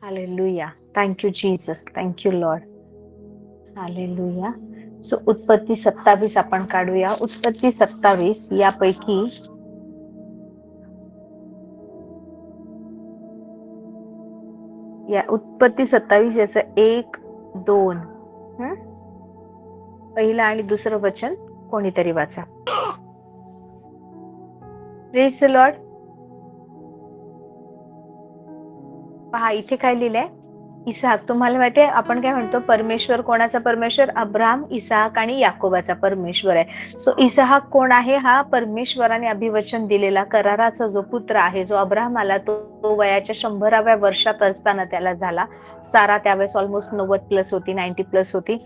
Hallelujah. Thank you Jesus. Thank you Lord. Hallelujah. So उत्पत्ती 27 आपण काढूया. उत्पत्ती 27 यापैकी या उत्पत्ती 27 याचं 1, 2 पहिलं आणि दुसरं वचन कोणीतरी वाचा. Praise the Lord. पहा इथे काय लिहिलंय, इसाक. तुम्हाला माहितीये आपण काय म्हणतो, परमेश्वर कोणाचा परमेश्वर? अब्राम, इसाक आणि याकोबाचा परमेश्वर आहे. सो इसाक कोण आहे? हा परमेश्वराने अभिवचन दिलेला कराराचा जो पुत्र आहे, जो अब्राहमाला तो वयाच्या 100व्या वर्षात असताना त्याला झाला. सारा त्यावेळेस ऑलमोस्ट 90+ होती, 90+ होती,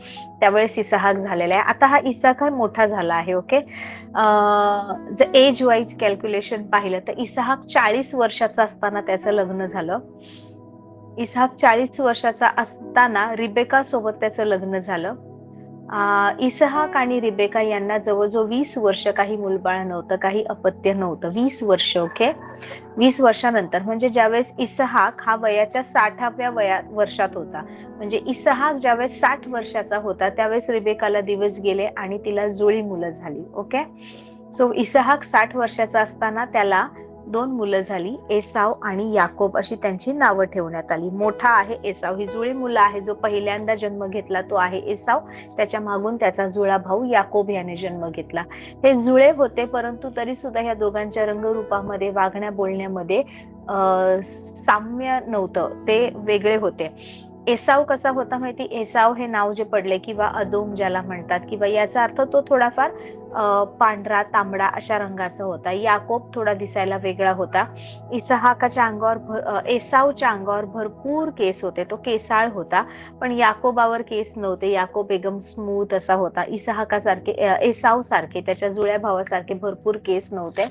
त्यावेळेस इसाक झालेला आहे. आता हा इसाक हा मोठा झाला आहे. ओके, जर एज वाईज कॅल्क्युलेशन पाहिलं तर इसाक 40 वर्षाचा असताना त्याचं लग्न झालं. इसाक 40 वर्षाचा असताना रिबेका सोबत त्याचं लग्न झालं. इसाक आणि रिबेका यांना जवळजवळ 20 वर्ष काही मुलबाळ नव्हतं, काही अपत्य नव्हतं. 20 वर्ष. ओके, 20 वर्षानंतर म्हणजे ज्यावेळेस इसाक हा वयाच्या 60व्या वर्षात होता, म्हणजे इसाक ज्यावेळेस 60 वर्षाचा होता त्यावेळेस रिबेकाला दिवस गेले आणि तिला जुळी मुलं झाली. ओके, सो इसाक 60 वर्षाचा असताना त्याला 2 मुलं झाली, एसाव आणि याकोब अशी त्यांची नावं ठेवण्यात आली. मोठा आहे एसाव, ही जुळी मुलं आहे. जो पहिल्यांदा जन्म घेतला तो आहे एसाव, त्याच्या मागून त्याचा जुळा भाऊ याकोब याने जन्म घेतला. हे जुळे होते, परंतु तरी सुद्धा ह्या दोघांच्या रंगरूपामध्ये, वागण्या बोलण्यामध्ये साम्य नव्हतं, ते वेगळे होते. एसाव कसा होता माहिती? एसाव हे नाव जे पडले किंवा अदोम ज्याला म्हणतात, किंवा याचा अर्थ तो थोडाफार पांढरा तांबडा अशा रंगाचा होता. याकोब थोडा दिसायला वेगळा होता. इसाहाकाच्या अंगावर एसावच्या अंगावर भरपूर केस होते, तो केसाळ होता. पण याकोबावर केस नव्हते. याकोब एकदम स्मूथ असा होता. इसाहाकासारखे, एसाव सारखे, त्याच्या जुळ्या भावासारखे भरपूर केस नव्हते.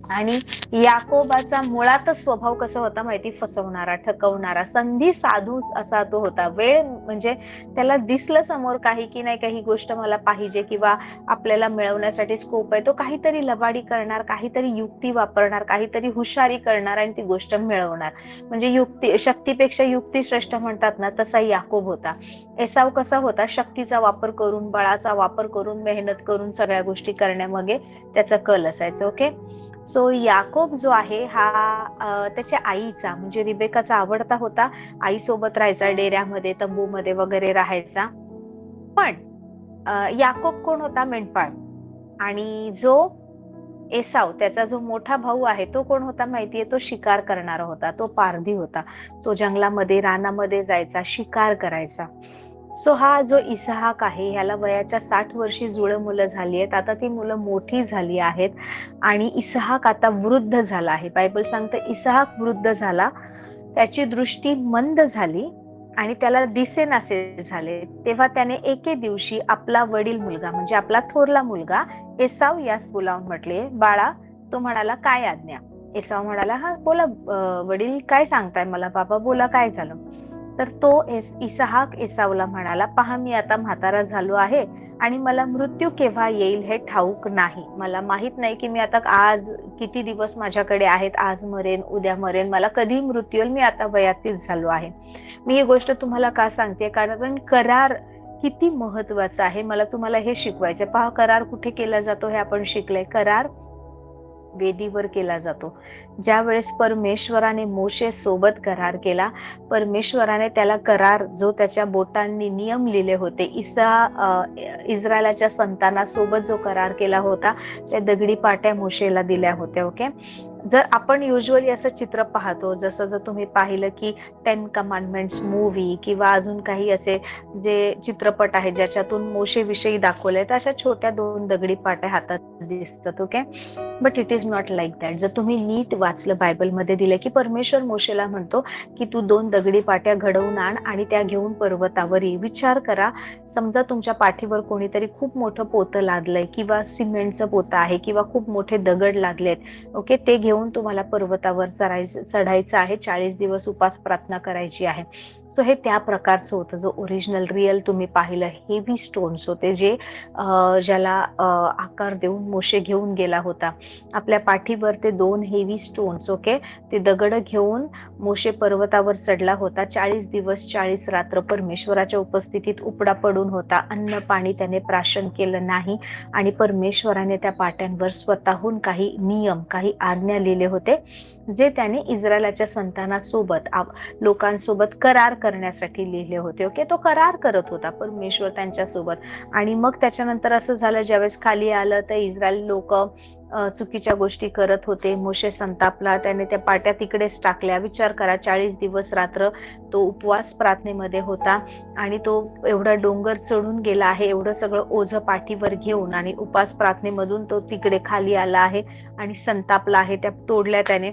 आणि याकोबाचा मुळातच स्वभाव कसा होता माहिती? फसवणारा, ठकवणारा, संधी साधू असा तो होता. वेळ म्हणजे त्याला दिसलं समोर काही की नाही, काही गोष्ट मला पाहिजे किंवा आपल्याला मिळवण्यासाठी स्कोप आहे, तो काहीतरी लबाडी करणार, काहीतरी युक्ती वापरणार, काहीतरी हुशारी करणार आणि ती गोष्ट मिळवणार. म्हणजे युक्ती, शक्तीपेक्षा युक्ती श्रेष्ठ म्हणतात ना, तसा याकोब होता. एसाव कसा होता? शक्तीचा वापर करून, बळाचा वापर करून, मेहनत करून सगळ्या गोष्टी करण्यामागे त्याचा कल असायचा. ओके, सो याकोब जो आहे हा त्याच्या आईचा म्हणजे रिबेकाचा आवडता होता. आईसोबत राहायचा, डेऱ्यामध्ये, तंबूमध्ये वगैरे राहायचा. पण याकोब कोण होता? मेंढपाळ. आणि जो एसाव, त्याचा जो मोठा भाऊ आहे, तो कोण होता माहितीये? तो शिकार करणारा होता, तो पारधी होता. तो जंगलामध्ये, रानामध्ये जायचा, शिकार करायचा. सो हा जो इसाहाक आहे, ह्याला वयाच्या 60 वर्षी जुळं मुलं झाली आहेत. आता ती मुलं मोठी झाली आहेत आणि इसाहाक आता वृद्ध झाला आहे. बायबल सांगतं इसाहाक वृद्ध झाला, त्याची दृष्टी मंद झाली आणि त्याला दिसेनासे झाले. तेव्हा त्याने एके दिवशी आपला वडील मुलगा म्हणजे आपला थोरला मुलगा एसाव यास बोलावून म्हटले, बाळा. तो म्हणाला, काय आज्ञा? एसाव म्हणाला, हा बोला वडील, काय सांगताय मला? बाबा बोला, काय झालं? तर तो इसाहाक एसावला म्हणाला, पहा, मी आता म्हातारा झालो आहे आणि मला मृत्यू केव्हा येईल हे ठाऊक नाही. मला माहित नाही की मी आता आज किती दिवस माझ्याकडे आहेत, आज मरेन, उद्या मरेन, मला कधी मृत्यू येईल, मी आता वयातीत झालो आहे. मी ही गोष्ट तुम्हाला का सांगते? कारण करार किती महत्वाचा आहे, मला तुम्हाला हे शिकवायचंय. पहा, करार कुठे केला जातो हे आपण शिकलंय. करार वेदीवर केला जातो. ज्या वेळेस परमेश्वराने मोशे सोबत करार केला, परमेश्वराने त्याला करार जो त्याच्या बोटांनी नियम लिहिले होते, इस्रायलाच्या संतानासोबत जो करार केला होता, त्या दगडी पाट्या मोशेला दिल्या होत्या. ओके, जर आपण युजली असं चित्र पाहतो, जसं जर तुम्ही पाहिलं की 10 कमांडमेंट्स मूवी किंवा अजून काही असे जे चित्रपट आहेत ज्याच्यातून मोशे विषयी दाखवले, तर अशा छोट्या 2 दगडी पाट्या हातात दिसतात. Okay, but it is not like that. जर तुम्ही नीट वाचलं, बायबलमध्ये दिलं की परमेश्वर मोशेला म्हणतो की तू 2 दगडी पाट्या घडवून आण आणि त्या घेऊन पर्वतावर ये. विचार करा, समजा तुमच्या पाठीवर कोणीतरी खूप मोठं पोतं लादलंय किंवा सिमेंटचं पोतं आहे किंवा खूप मोठे दगड लागलेत. ओके, ते घेऊन तुम्हाला पर्वतावर चढायचं आहे, 40 दिवस उपास प्रार्थना करायची आहे. सो हे त्या प्रकारचं होतं, जो ओरिजिनल रिअल तुम्ही पाहिलं हेवी स्टोन्स होते, जे ज्याला आकार देऊन मोशे घेऊन गेला होता. आपल्या पाठीवर ते 2 हेवी स्टोन्स, ओके, ते दगड घेऊन मोशे पर्वतावर चढला होता. 40 दिवस 40 रात्र परमेश्वराच्या उपस्थितीत उपडा पडून होता. अन्न पाणी त्याने प्राशन केलं नाही आणि परमेश्वराने त्या पाट्यांवर स्वतःहून काही नियम, काही आज्ञा लिहिले होते, जे त्याने इस्रायलाच्या संतानासोबत, लोकांसोबत करार करण्यासाठी लिहिले होते. ओके, तो करार करत होता परमेश्वर त्यांच्यासोबत. आणि मग त्याच्यानंतर असं झालं, ज्यावेळेस खाली आलं तर इस्रायल लोक चुकीच्या गोष्टी करत होते. मोशे संतापला, त्याने त्या पाट्या तिकडेच टाकल्या. विचार करा, 40 दिवस रात्र तो उपवास प्रार्थनेमध्ये होता आणि तो एवढा डोंगर चढून गेला आहे, एवढं सगळं ओझं पाठीवर घेऊन, आणि उपवास प्रार्थनेमधून तो तिकडे खाली आला आहे आणि संतापला आहे. त्या तोडल्या त्याने.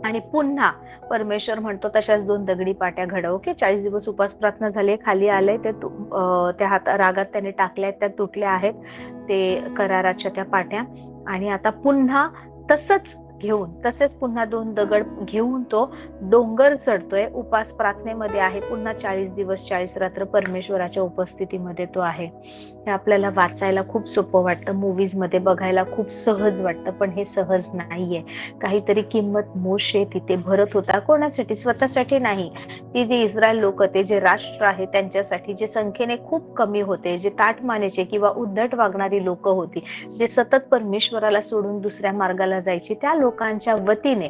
आणि पुन्हा परमेश्वर म्हणतो तशाच 2 दगडी पाट्या घडव. ओके, 40 दिवस उपास प्रार्थना झाली, खाली आले ते त्या रागात त्याने टाकल्या, त्या तुटल्या आहेत, ते कराराच्या त्या पाट्या. आणि आता पुन्हा तसेच पुन्हा 2 दगड घेऊन तो डोंगर चढतोय, उपास प्रार्थनेमध्ये आहे, पुन्हा 40 दिवस 40 रात्र परमेश्वराच्या उपस्थितीमध्ये तो आहे. हे आपल्याला वाचायला खूप सोपं वाटतं, मूवीज मध्ये बघायला खूप सहज वाटतं, पण हे सहज नाहीये. काहीतरी किंमत मोशे तिथे भरत होता. कोणासाठी? स्वतःसाठी नाही. ती जे इस्रायल लोक, ते जे राष्ट्र आहे त्यांच्यासाठी, जे संख्येने खूप कमी होते, जे ताठमानेचे किंवा उद्धट वागणारी लोक होती, जे सतत परमेश्वराला सोडून दुसऱ्या मार्गाला जायची, त्या लोकांच्या वतीने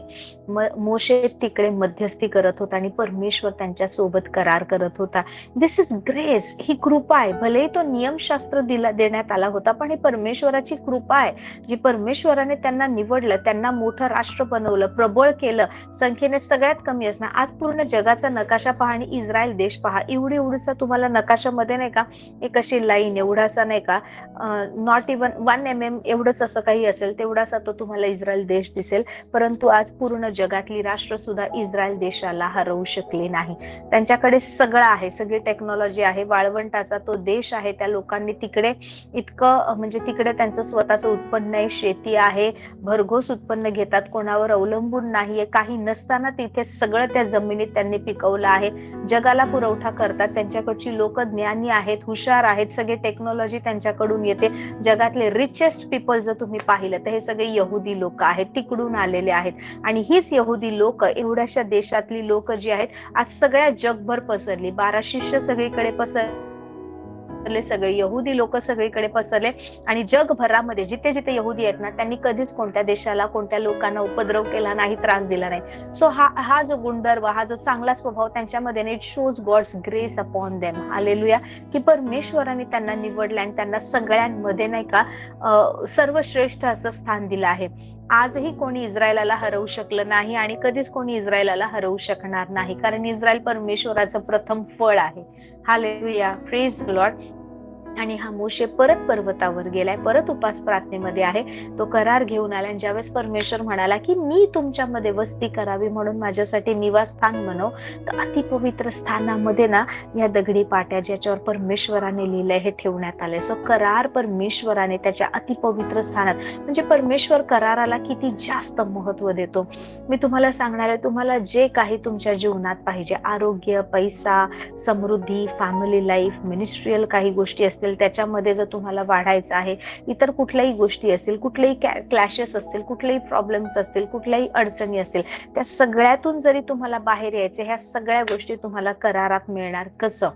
मोशे तिकडे मध्यस्थी करत होता आणि परमेश्वर त्यांच्या सोबत करार करत होता. दिस इज ग्रेस. ही कृपा आहे. भलेही तो नियमशास्त्र देण्यात आला होता, पण ही परमेश्वराची कृपा आहे, जी परमेश्वराने त्यांना निवडलं, त्यांना मोठं राष्ट्र बनवलं, प्रबळ केलं, संख्येने सगळ्यात कमी असणार. आज पूर्ण जगाचा नकाशा पहा आणि इस्रायल देश पहा. एवढीसा तुम्हाला नकाशामध्ये नाही का एक अशी लाईन, एवढासा नाही का, नॉट इवन 1 mm एवढंच असं काही असेल, तेवढासा तो तुम्हाला इस्रायल देश दिसेल. परंतु आज पूर्ण जगातली राष्ट्र सुद्धा इस्रायल देशाला हरवू शकले नाही. त्यांच्याकडे सगळं आहे, सगळी टेक्नॉलॉजी आहे, वाळवंटाचा तो देश आहे. त्या लोकांनी तिकडे इतकं, म्हणजे तिकडे त्यांचं स्वतःचं उत्पन्न आहे, शेती आहे, भरघोस उत्पन्न घेतात, कोणावर अवलंबून नाहीये. काही नसताना तिथे सगळं त्या जमिनीत त्यांनी पिकवलं आहे, जगाला पुरवठा करतात. त्यांच्याकडची लोक ज्ञानी आहेत, हुशार आहेत, सगळी टेक्नॉलॉजी त्यांच्याकडून येते. जगातले रिचेस्ट पीपल जर तुम्ही पाहिलं तर हे सगळे यहुदी लोक आहेत, तिकडून आलेले आहेत. आणि हीच यहुदी लोक, एवढ्याशा देशातली लोक जी आहेत, आज सगळ्या जगभर पसरली. 12 शिष्य सगळीकडे पसरले, सगळे यहुदी लोक सगळीकडे पसरले. आणि जगभरामध्ये जिथे जिथे यहुदी आहेत ना, त्यांनी कधीच कोणत्या देशाला, कोणत्या लोकांना उपद्रव केला नाही, त्रास दिला नाही. सो हा जो गुणधर्म, हा जो चांगला स्वभाव त्यांच्यामध्ये, it shows God's grace upon them. Hallelujah. की परमेश्वराने त्यांना निवडलं आणि त्यांना सगळ्यांमध्ये नाही का सर्वश्रेष्ठ असं स्थान दिलं आहे. आजही कोणी इस्रायलाला हरवू शकलं नाही आणि कधीच कोणी इस्रायलाला हरवू शकणार नाही, कारण इस्रायल परमेश्वराचं प्रथम फळ आहे. Hallelujah, praise the Lord. आणि हा मोशे परत पर्वतावर गेलाय, परत उपास प्रार्थनेमध्ये आहे, तो करार घेऊन आला. आणि ज्यावेळेस परमेश्वर म्हणाला की मी तुमच्यामध्ये वस्ती करावी म्हणून माझ्यासाठी निवासस्थान बनव, तर अतिपवित्र स्थानामध्ये ना या दगडी पाट्या ज्याच्यावर परमेश्वराने लिहिलंय हे ठेवण्यात आले. सो करार परमेश्वराने त्याच्या अतिपवित्र स्थानात, म्हणजे परमेश्वर कराराला किती जास्त महत्व देतो. मी तुम्हाला सांगणार आहे, तुम्हाला जे काही तुमच्या जीवनात पाहिजे, आरोग्य, पैसा, समृद्धी, फॅमिली लाईफ, मिनिस्ट्रियल काही गोष्टी असतील, त्याच्यामध्ये जर तुम्हाला वाढायचं आहे, इतर कुठल्याही गोष्टी असतील, कुठलेही क्लॅशेस असतील, कुठलेही प्रॉब्लेम्स असतील, कुठल्याही अडचणी असतील, त्या सगळ्यातून जरी तुम्हाला बाहेर यायचे, ह्या सगळ्या गोष्टी तुम्हाला करारात मिळणार. कसं?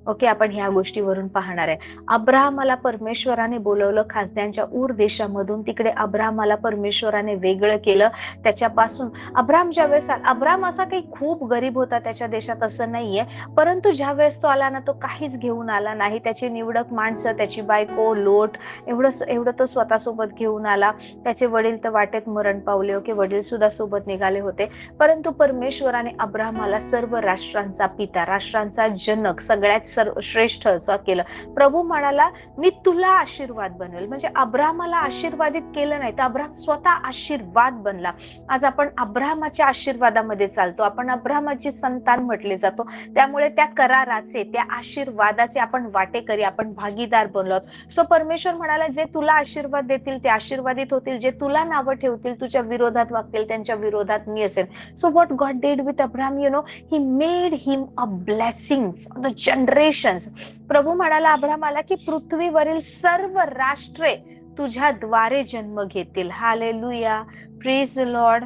ओके, आपण ह्या गोष्टीवरून पाहणार आहे. अब्राहमाला परमेश्वराने बोलवलं खासद्यांच्या ऊर देशामधून. तिकडे अब्राहमाला परमेश्वराने वेगळं केलं. त्याच्यापासून अब्राहम ज्यावेळेस, अब्राहम असा काही खूप गरीब होता त्याच्या देशात असं नाहीये, परंतु ज्यावेळेस तो आला ना, तो काहीच घेऊन आला नाही. त्याची निवडक माणसं, त्याची बायको, लोट, एवढं तो स्वतःसोबत घेऊन आला. त्याचे वडील तर वाटेत मरण पावले. ओके, वडील सुद्धा सोबत निघाले होते. परंतु परमेश्वराने अब्राहमाला सर्व राष्ट्रांचा पिता, राष्ट्रांचा जनक, सगळ्यात श्रेष्ठ असं केलं. प्रभू म्हणाला मी तुला आशीर्वाद बनवेल. म्हणजे अब्राहमाला आशीर्वादित केलं नाही तर अब्राहम स्वतः आशीर्वाद बनला. आज आपण अब्राहमाच्या आशीर्वादामध्ये चालतो, आपण अब्राहमाची संतान म्हटले जातो. त्यामुळे त्या कराराचे, त्या आशीर्वादाचे आपण वाटेकरी, आपण भागीदार बनलो. सो परमेश्वर म्हणाला जे तुला आशीर्वाद देतील ते आशीर्वादित होतील, जे तुला नावं ठेवतील, तुझ्या विरोधात वागतील, त्यांच्या विरोधात मी असेल. So what God did with Abraham, he made him a blessing for the generations. प्रभू म्हणाला अब्राहमाला की पृथ्वीवरील सर्व राष्ट्रे तुझ्या द्वारे जन्म घेतील. Hallelujah, praise the Lord,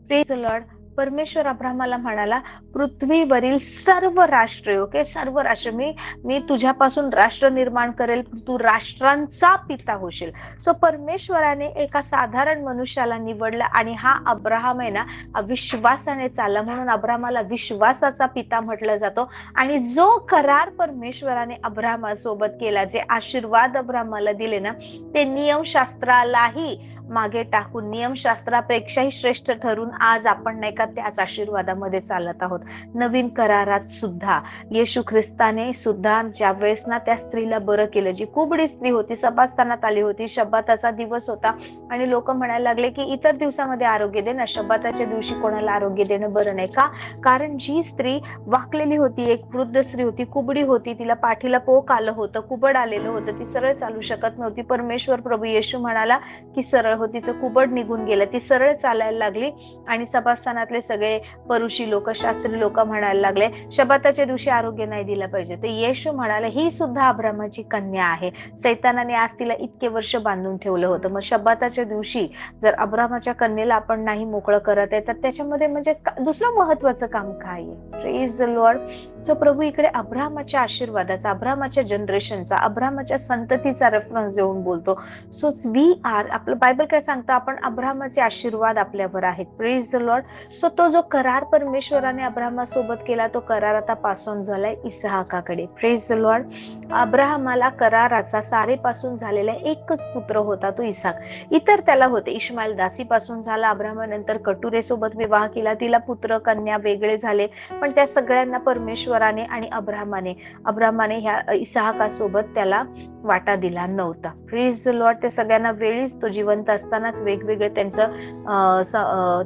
praise the Lord. परमेश्वर अब्राहमाला म्हणाला पृथ्वीवरील सर्व राष्ट्रे, ओके, सर्व राष्ट्र मी तुझ्यापासून राष्ट्र निर्माण करेल, तू राष्ट्रांचा पिता होशील. सो परमेश्वराने एका साधारण मनुष्याला निवडला आणि हा अब्राहम आहे ना विश्वासाने चालला, म्हणून अब्राहमाला विश्वासाचा पिता म्हटलं जातो. आणि जो करार परमेश्वराने अब्राहमासोबत केला, जे आशीर्वाद अब्राहमाला दिले ना, ते नियमशास्त्रालाही मागे टाकून, नियमशास्त्रापेक्षाही श्रेष्ठ ठरून आज आपण नाही का त्याच आशीर्वादामध्ये चालत आहोत. नवीन करारात सुद्धा येशू ख्रिस्ताने सुद्धा ज्या वेळेस ना त्या स्त्रीला बरं केलं, जी कुबडी स्त्री होती, सभास्थानात आली होती, शब्बाताचा दिवस होता आणि लोक म्हणायला लागले की इतर दिवसामध्ये आरोग्य दे ना, शब्बाताच्या दिवशी कोणाला आरोग्य देणं बरं नाही का? कारण जी स्त्री वाकलेली होती, एक वृद्ध स्त्री होती, कुबडी होती, तिला पाठीला पोक आलं होतं, कुबड आलेलं होतं, ती सरळ चालू शकत नव्हती. परमेश्वर प्रभू येशू म्हणाला की सरळ हो, तिचं कुबड निघून गेलं, ती सरळ चालायला लागली. आणि सभास्थानातले सगळे परुषी लोक, शास्त्री लोक म्हणायला लागले शब्बाताच्या दिवशी आरोग्य नाही दिलं पाहिजे. तर येशू म्हणाले ही सुद्धा अब्राहमाची कन्या आहे. सैतानाने आज तिला इतके वर्ष बांधून ठेवलं होतं, मग शब्बाताच्या दिवशी जर अब्राहमाच्या कन्येला आपण नाही मोकळं करत आहे तर त्याच्यामध्ये म्हणजे दुसरं महत्वाचं काम काय आहे? Praise the Lord. सो प्रभू इकडे अब्राहमाच्या आशीर्वादाचा, अब्राहमाच्या जनरेशनचा, अब्राहमाच्या संततीचा रेफरन्स देऊन बोलतो. सो वी आर, आपलं बायबल काय सांगतं, आपण अब्राहमाचे आशीर्वाद आपल्यावर आहेत. Praise the Lord. सो तो जो करार परमेश्वराने अब्राहमासोबत केला तो करार आता पास ऑन झालाय इसहाकाकडे. Praise the Lord. अब्राहमाला कराराचा सारेपासून झालेला एकच पुत्र होता, तो इसहाक. इतर त्याला होते, इश्माईल दासीपासून झाला, अब्राहमानंतर कटुरेसोबत विवाह केला, तिला पुत्र कन्या वेगळे झाले, पण त्या सगळ्यांना परमेश्वराने आणि अब्राहमाने ह्या इसहाकासोबत त्याला वाटा दिला नव्हता. Praise the Lord. त्या सगळ्यांना वेळीच तो जिवंत असतानाच वेगवेगळे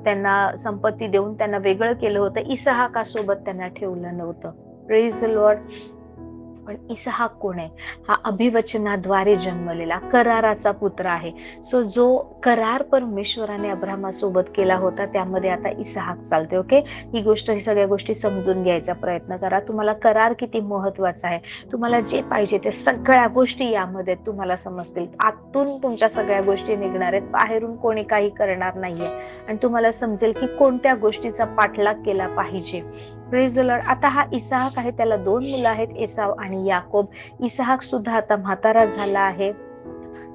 त्यांना संपत्ती देऊन त्यांना वेगळं केलं होतं, इसहाकासोबत त्यांना ठेवलं नव्हतं. Praise the Lord. पण इसहाक कोण आहे? हा अभिवचनाद्वारे जन्मलेला कराराचा पुत्र आहे. सो जो करार परमेश्वराने अब्राहमासोबत केला होता त्यामध्ये आता इसहाक चालते. ओके, ही सगळ्या गोष्टी समजून घ्यायचा प्रयत्न करा. तुम्हाला करार किती महत्वाचा आहे, तुम्हाला जे पाहिजे ते सगळ्या गोष्टी यामध्ये तुम्हाला समजतील. आतून तुमच्या सगळ्या गोष्टी निघणार आहेत, बाहेरून कोणी काही करणार नाहीये, आणि तुम्हाला समजेल की कोणत्या गोष्टीचा पाठलाग केला पाहिजे. Praise the Lord. आता हा इसहाक आहे, त्याला 2 मुलं आहेत, एसाव आणि याकोब. इसहाक सुद्धा आता म्हातारा झाला आहे.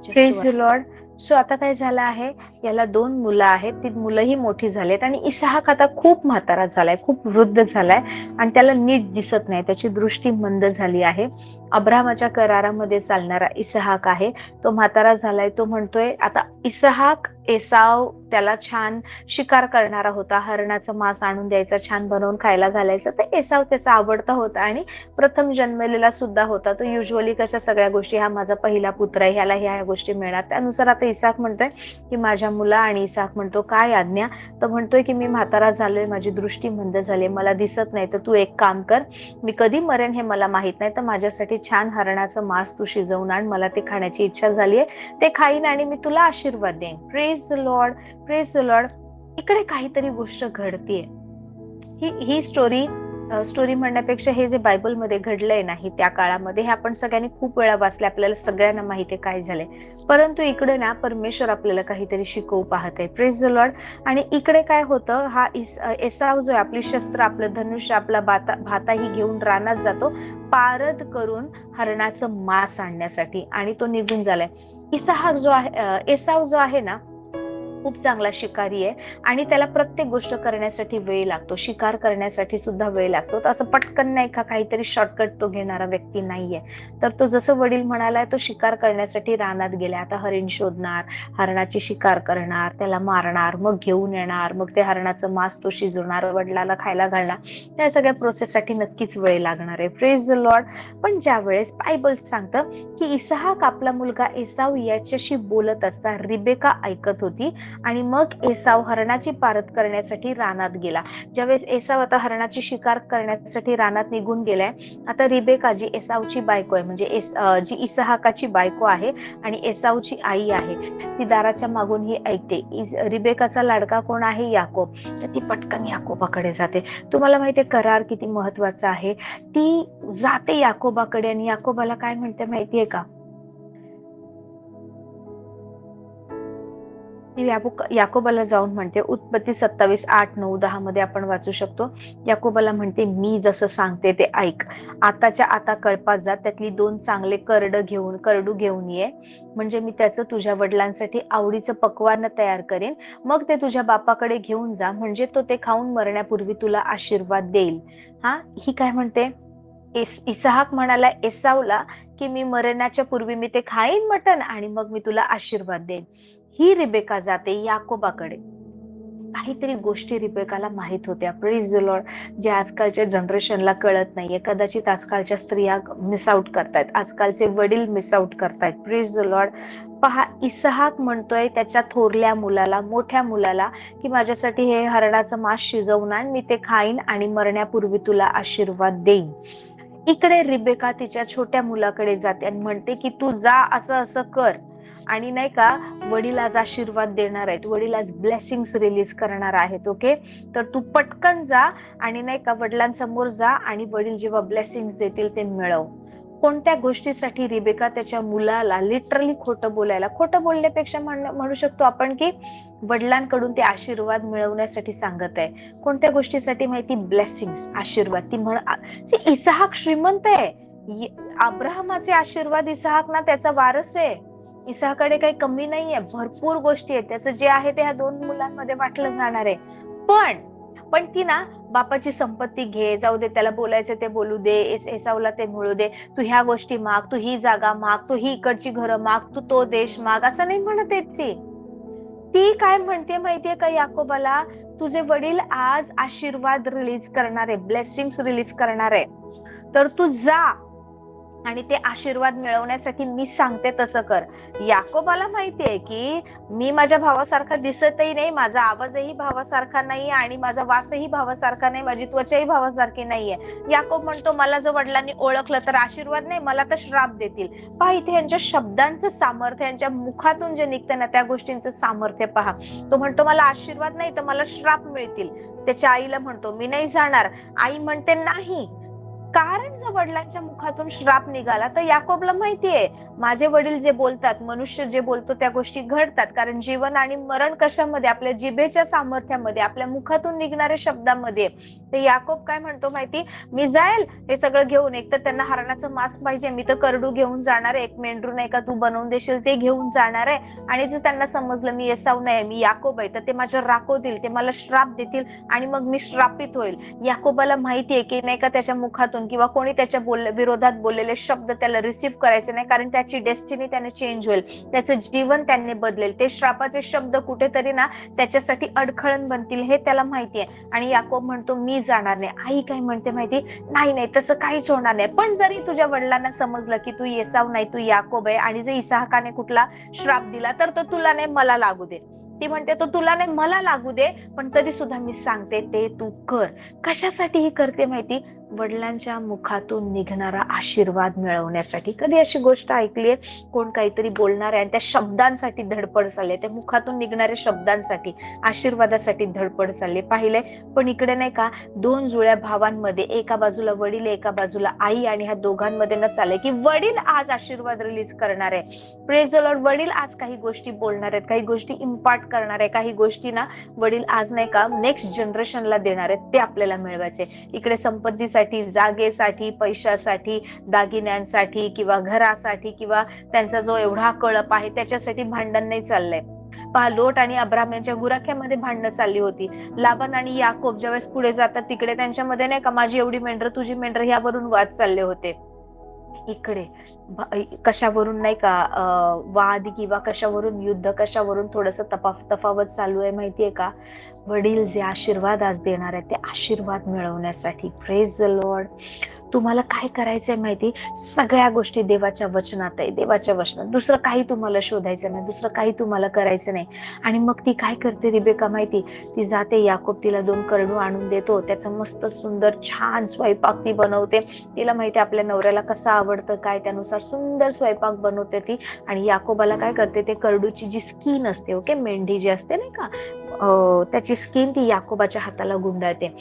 Praise the Lord. सो आता काय झालं आहे, याला 2 मुलं आहेत, ती मुलंही मोठी झालीत आणि इसहाक आता खूप म्हातारा झालाय, खूप वृद्ध झालाय आणि त्याला नीट दिसत नाही, त्याची दृष्टी मंद झाली आहे. अब्राहमाच्या करारामध्ये चालणारा इसहाक आहे, तो म्हातारा झालाय. तो म्हणतोय आता इसहाक, एसाव त्याला छान शिकार करणारा होता, हरणाचं मांस आणून द्यायचा, छान बनवून खायला घालायचं, तर एसाव त्याचा आवडता होता आणि प्रथम जन्मलेला सुद्धा होता. तो युजली कशा सगळ्या गोष्टी, हा माझा पहिला पुत्र आहे, ह्याला ह्या गोष्टी मिळणार. त्यानुसार आता इसहाक म्हणतोय की माझ्या मुला, आणि इसहाक म्हणतो काय आज्ञा? तर म्हणतोय की मी म्हातारा झालोय, माझी दृष्टी मंद झाली, मला दिसत नाही, तर तू एक काम कर, मी कधी मरेन हे मला माहित नाही, तर माझ्यासाठी छान हरणाचं मांस तू शिजवून आण, मला ते खाण्याची इच्छा झालीये, ते खाईन आणि मी तुला आशीर्वाद देईन. Praise the Lord. Praise the Lord. इकडे काहीतरी गोष्ट घडतीये. ही स्टोरी म्हणण्यापेक्षा हे जे बायबलमध्ये घडलंय नाही त्या काळामध्ये, हे आपण सगळ्यांनी खूप वेळा वाचले, आपल्याला सगळ्यांना माहिती आहे काय झालंय. परंतु इकडे ना परमेश्वर आपल्याला काहीतरी शिकवू पाहत आहे. Praise the Lord. आणि इकडे काय होतं, हा एसाव जो आहे, आपली शस्त्र, आपलं धनुष्य, आपला भाताही घेऊन रानात जातो पारद करून हरणाचं मांस आणण्यासाठी, आणि तो निघून झालाय. इसहाक जो आहे, एसाव जो आहे ना, खूप चांगला शिकारी आहे आणि त्याला प्रत्येक गोष्ट करण्यासाठी वेळ लागतो, शिकार करण्यासाठी सुद्धा वेळ लागतो. तर असं पटकन नाही का काहीतरी शॉर्टकट तो घेणारा व्यक्ती नाहीये. तर तो जसं वडील म्हणालाय, तो शिकार करण्यासाठी रानात गेला. आता हरिण शोधणार, हरणाची शिकार करणार, त्याला मारणार, मग घेऊन येणार, मग ते हरणाचं मांस तो शिजवणार, वडिलांना खायला घालणार. त्या सगळ्या प्रोसेससाठी नक्कीच वेळ लागणार आहे. Praise the Lord. पण ज्या वेळेस बायबल सांगतं की इसाहाक आपला मुलगा एसाव याच्याशी बोलत असता रिबेका ऐकत होती आणि मग एसाव हरणाची पारत करण्यासाठी रानात गेला. ज्यावेळेस एसाव आता हरणाची शिकार करण्यासाठी रानात निघून गेलाय, आता रिबेका जी एसावची बायको आहे, म्हणजे जी इसाहाकाची बायको आहे आणि एसावची आई आहे, ती दाराच्या मागून ही ऐकते. रिबेकाचा लाडका कोण आहे? याकोब. तर ती पटकन याकोबाकडे जाते. तुम्हाला माहितीये करार किती महत्वाचा आहे. ती जाते याकोबाकडे आणि याकोबाला काय म्हणते माहितीये का? ती याकोबाला जाऊन म्हणते, उत्पत्ती 27:8-9-10 मध्ये आपण वाचू शकतो. याकोबाला म्हणते, मी जसं सांगते ते ऐक. आताच्या आता कळपात जा, त्यातली 2 चांगले करडू घेऊन ये, म्हणजे मी त्याचं तुझ्या वडिलांसाठी आवडीचं पक्वान्न तयार करेन. मग ते तुझ्या बापाकडे घेऊन जा, म्हणजे तो ते खाऊन मरण्यापूर्वी तुला आशीर्वाद देईल. हा, ही काय म्हणते? इसाहाक म्हणाला एसावला की मी मरण्याच्या पूर्वी मी ते खाईन मटण आणि मग मी तुला आशीर्वाद देईन. ही रिबेका जाते याकोबाकडे. काहीतरी गोष्टी रिबेकाला माहित होत्या. Praise the Lord. जे आजकालच्या जनरेशनला कळत नाहीये. कदाचित आजकालच्या स्त्रिया मिस आउट करतायत, आजकालचे वडील मिस आउट करतायत. Praise the Lord. पहा, इसाहाक म्हणतोय त्याच्या थोरल्या मुलाला, मोठ्या मुलाला, की माझ्यासाठी हे हरणाचं मांस शिजवून आण, मी ते खाईन आणि मरण्यापूर्वी तुला आशीर्वाद देईन. इकडे रिबेका तिच्या छोट्या मुलाकडे जाते आणि म्हणते की तू जा, असं असं कर. आणि नाही का, वडील आज आशीर्वाद देणार आहेत, वडील आज ब्लेसिंग्स रिलीज करणार आहेत. ओके, तर तू पटकन जा आणि नाही का वडिलांसमोर जा आणि वडील जेव्हा ब्लेसिंग्स देतील ते मिळव. कोणत्या गोष्टीसाठी रिबेका त्याच्या मुलाला लिटरली खोटं बोलण्यापेक्षा म्हणू शकतो आपण की वडिलांकडून ते आशीर्वाद मिळवण्यासाठी सांगत आहे. कोणत्या गोष्टीसाठी माहिती? ब्लेसिंग्स, आशीर्वाद. इसाहाक श्रीमंत आहे. अब्राहमाचे आशीर्वाद इसाहाक ना त्याचा वारस आहे. इसाहाकडे काही कमी नाहीये, भरपूर गोष्टी आहेत. त्याचं जे आहे ते ह्या 2 मुलांमध्ये वाटलं जाणार आहे. पण ती ना बापाची संपत्ती घे, जाऊ दे, त्याला बोलायचं ते बोलू दे, एसावला ते मिळू दे, तू ह्या गोष्टी माग, तू ही जागा माग, तू ही इकडची घरं माग, तू तो देश माग, असं नाही म्हणत आहे. ती काय म्हणते माहितीये का याकोबाला? तुझे वडील आज आशीर्वाद रिलीज करणार आहे, ब्लेसिंग्स रिलीज करणार आहे, तर तू जा आणि ते आशीर्वाद मिळवण्यासाठी मी सांगते तसं कर. याकोबाला माहितीये की मी माझ्या भावासारखा दिसतही नाही, माझा आवाजही भावासारखा नाही आणि माझा वासही भावासारखा नाही, माझी त्वचाही भावासारखी नाहीये. याकोब म्हणतो मला जर वडिलांनी ओळखलं तर आशीर्वाद नाही, मला तर श्राप देतील. पहा इथे यांच्या शब्दांचं सामर्थ्य, यांच्या मुखातून जे निघतं ना त्या गोष्टींचं सामर्थ्य पहा. तो म्हणतो मला आशीर्वाद नाही तर मला श्राप मिळतील. त्याच्या आईला म्हणतो मी नाही जाणार. आई म्हणते नाही, कारण जर वडिलांच्या मुखातून श्राप निघाला तर याकोबला माहितीये माझे वडील जे बोलतात, मनुष्य जे बोलतो त्या गोष्टी घडतात. कारण जीवन आणि मरण कशामध्ये? आपल्या जिभेच्या सामर्थ्यामध्ये, आपल्या मुखातून निघणाऱ्या शब्दामध्ये. तर याकोब काय म्हणतो माहिती? मी जाईल हे सगळं घेऊन, एक तर त्यांना हरणाचं मांस पाहिजे, मी तर करडू घेऊन जाणार आहे, एक मेंढरू नाही का तू बनवून देशील ते घेऊन जाणार आहे. आणि जर त्यांना समजलं मी एसाव नाही, मी याकोब आहे, तर ते माझ्यावर राखवतील, ते मला श्राप देतील आणि मग मी श्रापित होईल. याकोबाला माहितीये की नाही का त्याच्या मुखातून किंवा कोणी त्याच्या विरोधात बोललेले शब्द त्याला रिसीव्ह करायचे नाही, कारण त्याची डेस्टिनी त्याने चेंज होईल, त्याचं जीवन त्यांनी बदलेल. ते श्रापाचे शब्द कुठेतरी ना त्याच्यासाठी अडखळण बनतील हे त्याला माहितीये. आणि याकोब म्हणतो मी जाणार नाही. आई काय म्हणते माहिती? नाही नाही, तसं काहीच होणार नाही. पण जरी तुझ्या वडिलांना समजलं की तू एसाव नाही, तू याकोब आहे, आणि जर इसाहाकाने कुठला श्राप दिला तर तो तुला नाही मला लागू दे. ती म्हणते तो तुला नाही मला लागू दे, पण तरी सुद्धा मी सांगते ते तू कर. कशासाठी ही करते माहिती? वडिलांच्या मुखातून निघणारा आशीर्वाद मिळवण्यासाठी. कधी अशी गोष्ट ऐकलीये कोण काहीतरी बोलणार आहे आणि त्या शब्दांसाठी धडपड चालली, त्या मुखातून निघणाऱ्या शब्दांसाठी, आशीर्वादासाठी धडपड चालली, पाहिलंय? पण इकडे नाही का 2 जुळ्या भावांमध्ये, एका बाजूला वडील एका बाजूला आई, आणि ह्या दोघांमध्ये न चाललंय की वडील आज आशीर्वाद रिलीज करणार आहे. Praise the Lord. वडील आज काही गोष्टी बोलणार आहेत, काही गोष्टी इम्पार्ट करणार आहे, काही गोष्टी ना वडील आज नाही का नेक्स्ट जनरेशनला देणार आहेत, ते आपल्याला मिळवायचे. इकडे संपत्तीसाठी, जागेसाठी, पैशासाठी, दागिन्यांसाठी किंवा घरासाठी किंवा त्यांचा जो एवढा कळप आहे त्याच्यासाठी भांडण नाही चाललंय. पहा, लोट आणि अब्राम यांच्या गुराख्यामध्ये भांडणं चालली होती. लाबान आणि याकोब ज्यावेळेस पुढे जातात तिकडे त्यांच्यामध्ये नाही का, माझी एवढी मेंढर तुझी मेंढर, ह्यावरून वाद चालले होते. इकडे कशावरून नाही का वाद किंवा कशावरून युद्ध, कशावरून थोडस तफावत चालू आहे माहितीये का? वडील जे आशीर्वाद आज देणार आहे ते आशीर्वाद मिळवण्यासाठी. Praise the Lord. तुम्हाला काय करायचंय माहिती? सगळ्या गोष्टी देवाच्या वचनात आहे, देवाच्या वचनात. दुसरं काही तुम्हाला शोधायचं नाही, दुसरं काही तुम्हाला करायचं नाही. आणि मग ती काय करते रिबेका माहिती? ती जाते, याकोब तिला 2 करडू आणून देतो, त्याचा मस्त सुंदर छान स्वयंपाक ती बनवते. तिला माहिती आपल्या नवऱ्याला कसं आवडतं काय, त्यानुसार सुंदर स्वयंपाक बनवते ती. आणि याकोबाला काय करते, ते करडूची जी स्किन असते, ओके, मेंढी जी असते नाही का, त्याची स्किन ती याकोबाच्या हाताला गुंडाळते.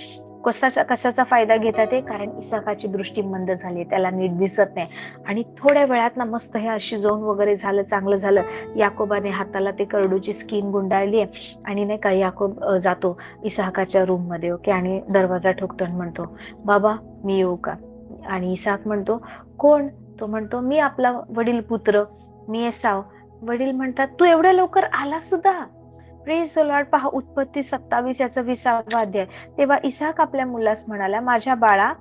कशाचा फायदा घेतात ते? कारण इसाकाची दृष्टी मंद झाली, त्याला नीट दिसत नाही. आणि थोड्या वेळात ना मस्त हे शिजवून वगैरे झालं, चांगलं झालं. याकोबाने हाताला ते करडूची स्किन गुंडाळली आणि नाही का याकोब जातो इसाकाच्या रूम मध्ये, ओके, आणि दरवाजा ठोकतो आणि म्हणतो, बाबा मी येऊ का? आणि इसाक म्हणतो, कोण? तो म्हणतो, मी आपला वडील पुत्र, मी एसाव. वडील म्हणतात, तू एवढ्या लवकर आला सुद्धा? Praise the Lord. पहा, उत्पत्ती 27 याचा 20वा अध्याय. तेव्हा इसाक आपल्या मुलास म्हणाला, माझ्या बाळा.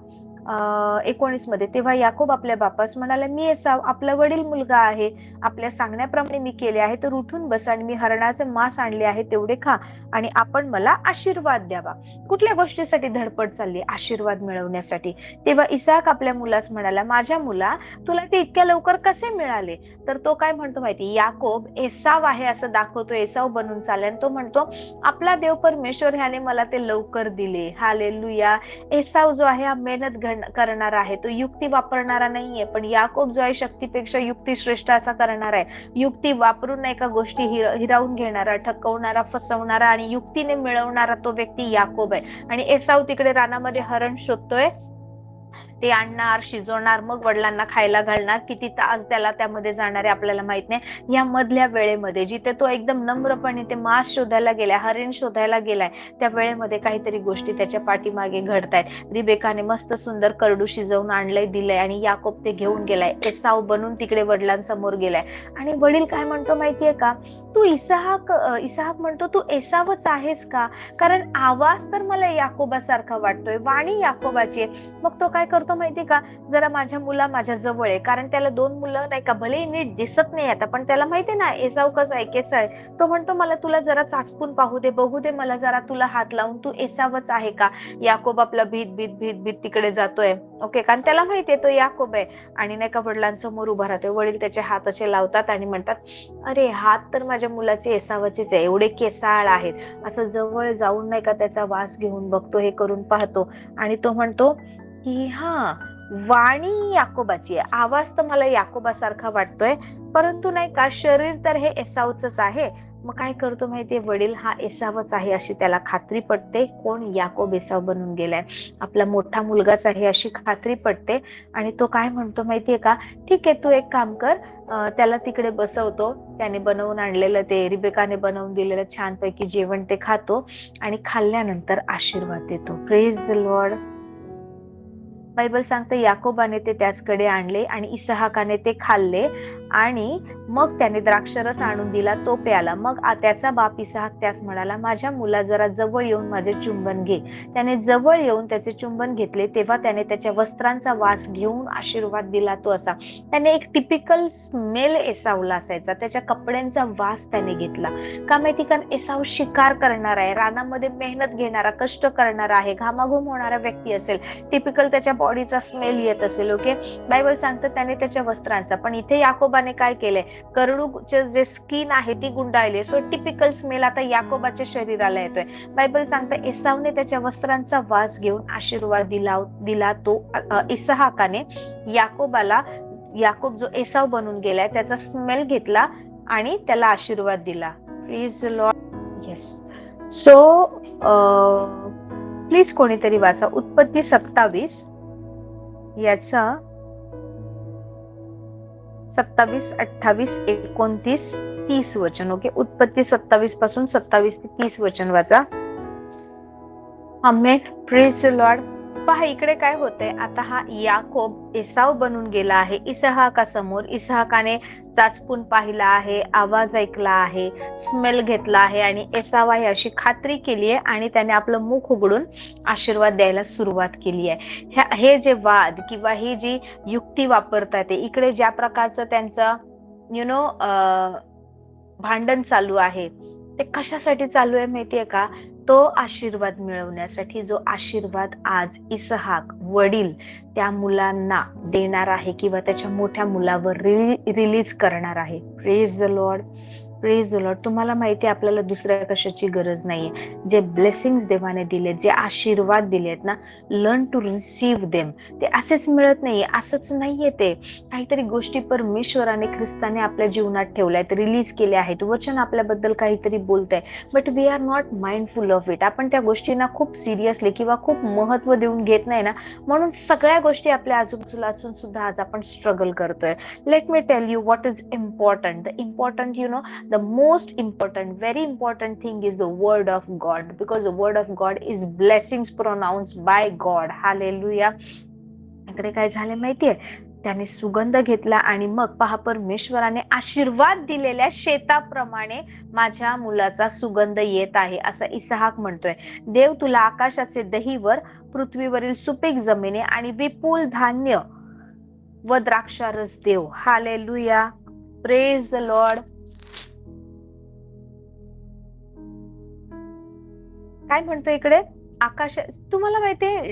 19 मध्ये, तेव्हा याकोब आपल्या बापास म्हणाला, मी एसाव आपला वडील मुलगा आहे, आपल्या सांगण्याप्रमाणे मी केले आहे, तर उठून बस आणि मी हरणाचे मांस आणले आहे तेवढे खा आणि आपण मला आशीर्वाद द्यावा. कुठल्या गोष्टीसाठी धडपड चालली? आशीर्वाद मिळवण्यासाठी. तेव्हा इसाक आपल्या मुलास म्हणाला, माझ्या मुला, तुला ते इतक्या लवकर कसे मिळाले? तर तो काय म्हणतो माहिती? याकोब एसाव आहे असं दाखवतो, एसाव बनून चालला. तो म्हणतो, आपला देव परमेश्वर ह्याने मला ते लवकर दिले. हालेलुया. एसाव जो आहे हा मेहनत करणारा आहे, तो युक्ती वापरणारा नाहीये. पण याकोब जो आहे शक्तीपेक्षा युक्ती श्रेष्ठ असा करणार आहे. युक्ती वापरून नाही का गोष्टी हिरावून घेणारा, ठकवणारा, फसवणारा आणि युक्तीने मिळवणारा तो व्यक्ती याकोब आहे. आणि एसाव तिकडे रानामध्ये हरण शोधतोय, ते आणणार, शिजवणार, मग वडिलांना खायला घालणार. किती तास त्याला त्यामध्ये जाणार आहे आपल्याला माहित नाही. या मधल्या वेळेमध्ये जिथे तो एकदम नम्रपणे ते मांस शोधायला गेलाय, हरिण शोधायला गेलाय, त्या वेळेमध्ये काहीतरी गोष्टी त्याच्या पाठीमागे घडतायत. रिबेकाने मस्त सुंदर करडू शिजवून आणलंय, दिलंय आणि याकोब ते घेऊन गेलाय, एसाव बनून तिकडे वडिलांसमोर गेलाय. आणि वडील काय म्हणतो माहितीये का? तू इसाहक म्हणतो, तू एसावच आहेस का? कारण आवाज तर मला याकोबासारखा वाटतोय, वाणी याकोबाची आहे. मग तो काय करतो माहितीये का? जरा माझ्या मुला माझ्या जवळ आहे, कारण त्याला 2 मुलं नाही का, भले नीट दिसत नाही आता, पण त्याला माहितीये ना एसाव कसा आहे, केसा आहे. तो म्हणतो, मला तुला जरा चाचपून पाहू दे, बघू दे मला जरा तुला हात लावून, तू एसावच आहे का? याकोब आपला भीत भीत भीत भीत तिकडे जातोय, ओके, कारण त्याला माहितीये तो याकोब आहे. आणि नाही का वडिलांसमोर उभा राहतोय. वडील त्याचे हात असे लावतात आणि म्हणतात, अरे हात तर माझ्या मुलाचे एसावाचेच आहे, एवढे केसाळ आहेत. असं जवळ जाऊन नाही का त्याचा वास घेऊन बघतो, हे करून पाहतो. आणि तो म्हणतो की हा, वाणी याकोबाची आहे, आवाज तर मला याकोबासारखा वाटतोय, परंतु नाही का शरीर तर हे एसावच आहे. मग काय करतो माहितीये वडील, हा एसावच आहे अशी त्याला खात्री पटते. कोण? याकोब एसाव बनून गेलाय, आपला मोठा मुलगाच आहे अशी खात्री पटते. आणि तो काय म्हणतो माहितीये का? ठीक आहे, तू एक काम कर, त्याला तिकडे बसवतो. त्याने बनवून आणलेलं, ते रिबेकाने बनवून दिलेलं छानपैकी जेवण ते खातो आणि खाल्ल्यानंतर आशीर्वाद देतो. Praise the Lord. बायबल सांगते याकोबाने ते त्याचकडे आणले आणि इसहाकाने ते खाल्ले आणि मग त्याने द्राक्षरस आणून दिला, तो प्याला. मग त्याचा बाप इसहाक त्यास म्हणाला, माझ्या मुला जरा जवळ येऊन माझे चुंबन घे. त्याने जवळ येऊन त्याचे चुंबन घेतले, तेव्हा त्याने त्याच्या वस्त्रांचा वास घेऊन आशीर्वाद दिला. तो असा, त्याने एक टिपिकल स्मेल एसावला असायचा, त्याच्या कपड्यांचा वास त्याने घेतला. का माहिती? कारण एसाव शिकार करणार आहे, रानामध्ये मेहनत घेणारा, कष्ट करणारा आहे, घामाघूम होणारा व्यक्ती असेल, टिपिकल त्याच्या बॉडीचा स्मेल येत असेल, ओके. बायबल सांगतं त्याने त्याच्या वस्त्रांचा, पण इथे याकोबाने काय केलंय? करडूचे जे स्किन आहे ती गुंडाळली. सो टिपिकल स्मेल आता याकोबाच्या शरीराला येतोय. बायबल सांगतं एसावने त्याच्या वस्त्रांचा वास घेऊन आशीर्वाद दिला तो इसहाकाने याकोबाला. याकोब जो एसाव बनून गेलाय त्याचा स्मेल घेतला आणि त्याला आशीर्वाद दिला. Please Lord. Yes. So please कोणीतरी वाचा उत्पत्ती 27 याचा 27, 28, 29, 30 वचन, ओके. उत्पत्ती 27 पासून 27 ते 30 वचन वाचा. आमेन. Praise the Lord. पहा इकडे काय होतंय, आता हा याकोब एसाव बनून गेला आहे इसाहाकासमोर. इसाहाकाने चाचपून पाहिला आहे, आवाज ऐकला आहे, स्मेल घेतला आहे आणि एसाव आहे अशी खात्री केली आहे आणि त्याने आपलं मुख उघडून आशीर्वाद द्यायला सुरुवात केली आहे. हे जे वाद किंवा ही जी युक्ती वापरतात इकडे ज्या प्रकारचं त्यांचं भांडण चालू आहे, ते कशासाठी चालू आहे माहितीये का? तो आशीर्वाद मिळवण्यासाठी, जो आशीर्वाद आज इसहाक वडील त्या मुलांना देणार आहे किंवा त्याच्या मोठ्या मुलावर रिलीज करणार आहे. Praise the Lord, praise the Lord. तुम्हाला माहिती आहे आपल्याला दुसऱ्या कशाची गरज नाहीये. जे ब्लेसिंग्स देवाने दिलेत, जे आशीर्वाद दिलेत ना, लर्न टू रिसीव्ह देम. ते असेच मिळत नाहीये, असंच नाहीये. ते काहीतरी गोष्टी परमेश्वराने ख्रिस्ताने आपल्या जीवनात ठेवल्यात, रिलीज केल्या आहेत. वचन आपल्याबद्दल काहीतरी बोलतंय, but we are not mindful of it. आपण त्या गोष्टींना खूप सिरियसली किंवा खूप महत्व देऊन घेत नाही ना, म्हणून सगळ्या गोष्टी आपल्या आजूबाजूला असून सुद्धा आज आपण स्ट्रगल करतोय. Let me tell you what is important. The important the most important, very important thing is the word of God, because the word of God is blessings pronounced by God. Hallelujah. इकडे काय झाले माहितीये, त्याने सुगंध घेतला आणि मग पहा, परमेश्वराने आशीर्वाद दिलेल्या शेताप्रमाणे माझ्या मुलाचा सुगंध येत आहे असं इसहाक म्हणतोय. देव तुला आकाशाचे दहीवर, पृथ्वीवरील सुपीक जमिनी आणि विपुल धान्य व द्राक्षारस देव. Hallelujah, praise the Lord. काय म्हणतो इकडे? आकाश, तुम्हाला माहितीये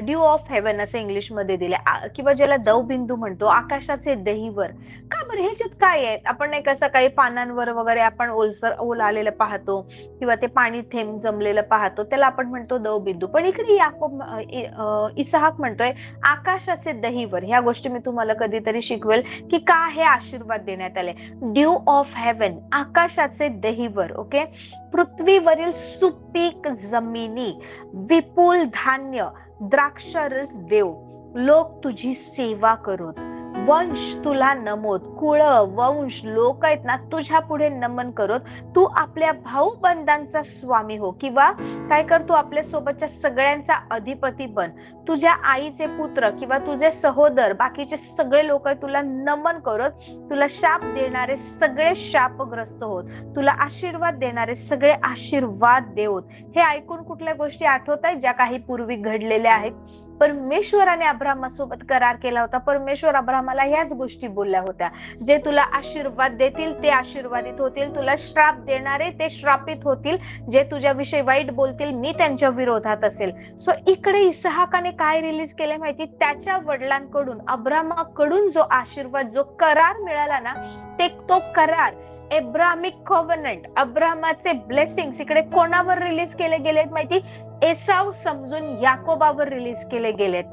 ड्यू ऑफ हेवन असं इंग्लिश मध्ये दिले, किंवा ज्याला दवबिंदू म्हणतो, आकाशाचे दहीवर. का बरं, ह्याच्यात काय आहे? आपण नाही का सकाळी पानांवर वगैरे आपण ओल आलेलं पाहतो किंवा ते पाणी थेंब जमलेलं पाहतो, त्याला आपण म्हणतो दवबिंदू. पण इकडे इसहाक म्हणतोय आकाशाचे दहीवर. ह्या गोष्टी मी तुम्हाला कधीतरी शिकवेल की का हे आशीर्वाद देण्यात आले. ड्यू ऑफ हेवन, आकाशाचे दहीवर. ओके. पृथ्वीवरील सुपीक जमिनी, विपुल धान्य, द्राक्षारस देव, लोक तुझी सेवा करोत, वंश तुला नमोद. कुळ, वंश, लोक आहेत ना तुझ्या पुढे नमन करत. तू आपल्या भाऊ बंधांचा स्वामी हो, किंवा काय कर, तू आपल्या सोबतच्या सगळ्यांचा अधिपती बन. तुझ्या आईचे पुत्र किंवा तुझे सहोदर, बाकीचे सगळे लोक तुला नमन करत. तुला शाप देणारे सगळे शापग्रस्त होत, तुला आशीर्वाद देणारे सगळे आशीर्वाद देवत. हे ऐकून कुठल्या गोष्टी आठवत आहेत ज्या काही पूर्वी घडलेल्या आहेत? परमेश्वराने अब्राहामासोबत करार केला होता. परमेश्वर अब्राहामाला ह्याच गोष्टी बोलल्या होत्या, जे तुला आशीर्वाद देतील ते आशीर्वादित होतील, तुला श्राप देणारे ते श्रापित होतील, जे तुझ्याविषयी वाईट बोलतील मी त्यांच्या विरोधात असेल. सो इकडे इसहाकाने काय रिलीज केले माहिती? त्याच्या वडिलांकडून, अब्राहामाकडून जो आशीर्वाद, जो करार मिळाला ना, तो करार एब्रामिक कॉव्हनंट, अब्राहामाचे ब्लेसिंग्स इकडे कोणावर रिलीज केले गेलेत माहिती? एसाव समजून याकोबावर रिलीज केले गेलेत.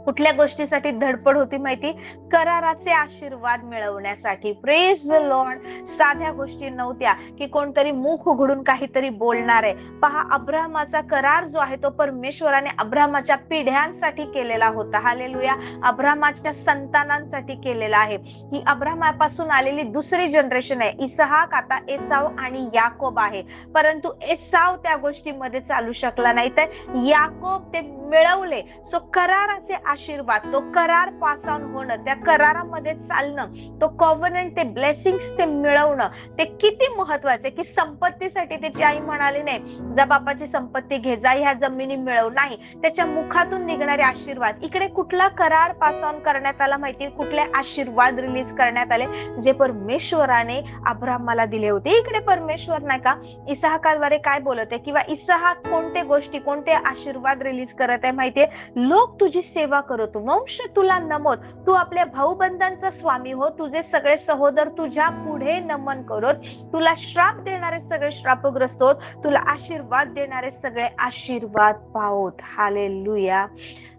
कुठल्या गोष्टीसाठी धडपड होती माहिती? कराराचे आशीर्वाद मिळवण्यासाठी. Praise the Lord. साध्या गोष्टी नव्हत्या की कोणतरी मुख उघडून काहीतरी बोलणार आहे. पहा, अब्राहामाचा करार जो आहे तो परमेश्वराने अब्राहामाच्या पिढ्यांसाठी केलेला होता. हालेलुया. अब्राहामाच्या संतानांसाठी केलेला आहे. ही अब्राहामापासून आलेली दुसरी जनरेशन आहे. इसहाक, आता एसाव आणि याकोब आहे. परंतु एसाव त्या गोष्टीमध्ये चालू शकला नाही, तर याकोब ते मिळवले. सो कराराचे आशीर्वाद, तो करार पास ऑन होणं, त्या करारामध्ये चालणं, तो कॉव्हनंट, ते ब्लेसिंग्स ते मिळवणं, ते किती महत्वाचे. की संपत्तीसाठी त्याची आई म्हणाली नाही जा बापाची संपत्ती घे, जा ह्या जमिनी मिळव, नाही. त्याच्या मुखातून निघणारे आशीर्वाद. इकडे कुठला करार पास ऑन करण्यात आला माहिती? कुठले आशीर्वाद रिलीज करण्यात आले? जे परमेश्वराने अब्राहामाला दिले होते. इकडे परमेश्वर नाही का इसहाकाद्वारे काय बोलत आहे, किंवा इसहाक कोणते गोष्टी, कोणते आशीर्वाद रिलीज करत आहे माहितीये? लोक तुझी सेवा करतो, वंश तुला नमोद, तू आपल्या भाऊबंधांचा स्वामी हो, तुझे सगळे सहोदर तुझ्या पुढे नमन करत, तुला श्राप देणारे सगळे श्रापग्रस्त होत, तुला आशीर्वाद देणारे सगळे आशीर्वाद पावत. Hallelujah.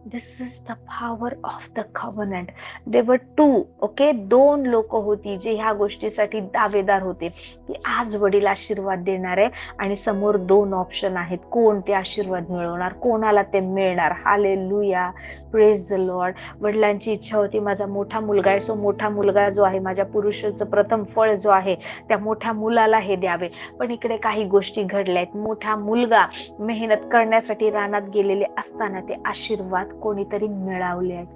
This is the power of the covenant. They were two, okay? दोन लोक होती जे ह्या गोष्टीसाठी दावेदार होते की आज वडील आशीर्वाद देणार आहे आणि समोर दोन ऑप्शन आहेत, कोण ते आशीर्वाद मिळवणार, कोणाला ते मिळणार. Hallelujah, praise the Lord. वडिलांची इच्छा होती माझा मोठा मुलगा आहे, सो मोठा मुलगा जो आहे, माझ्या पुरुषाचं प्रथम फळ जो आहे, त्या मोठ्या मुलाला हे द्यावे. पण इकडे काही गोष्टी घडल्यात. मोठा मुलगा मेहनत करण्यासाठी रानात गेलेले असताना ते आशीर्वाद कोणीतरी मिळवले आहेत.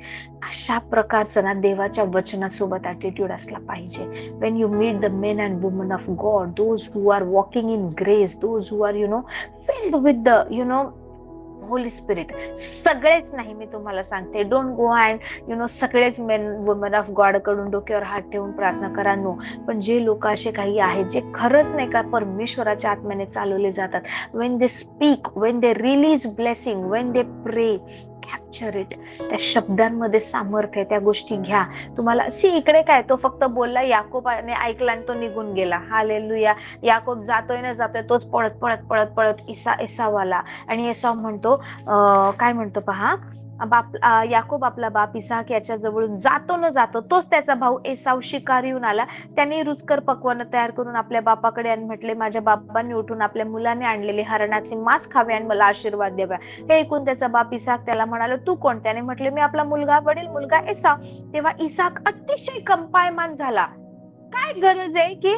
अशा प्रकारचं ना देवाच्या वचनासोबत ॲटिट्यूड असला पाहिजे. when you meet the men and women of God, those who are walking in grace, those who are filled with the Holy spirit. सगळेच नाही, मी तुम्हाला सांगते, डोंट गो अँड सगळेच मेन वुमन ऑफ गॉड कडून डोक्यावर हात ठेवून प्रार्थना करा. नो. पण जे लोक असे काही आहेत जे खरंच नाही का परमेश्वराच्या आत्म्याने चालवले जातात, when they speak, when they release blessing, when they प्रे, कॅप्चर इट. त्या शब्दांमध्ये सामर्थ्य आहे, त्या गोष्टी घ्या. तुम्हाला इकडे काय, तो फक्त बोलला, याकोबाने ऐकला आणि तो निघून गेला. हालेलुया. याकोब जातोय ना जातोय, तोच पळत पळत पळत पळत एसावाला. आणि एसाव म्हणतो, काय म्हणतो पहा, याकोब आपला बाप इसाक याच्या जवळून जातो न जातो तोच त्याचा भाऊ एसाव शिकार येऊन आला. त्याने रुचकर पक्वान्न तयार करून आपल्या बापाकडे आणि म्हटले, माझ्या बापांनी उठून आपल्या मुलाने आणलेले हरणाचे मांस खावे आणि मला आशीर्वाद द्यावा. हे ऐकून त्याचा बाप इसाक त्याला म्हणाला, तू कोण? त्याने म्हटले, मी आपला मुलगा, वडील मुलगा एसाव. तेव्हा इसाक अतिशय कंपायमान झाला. काय गरज आहे की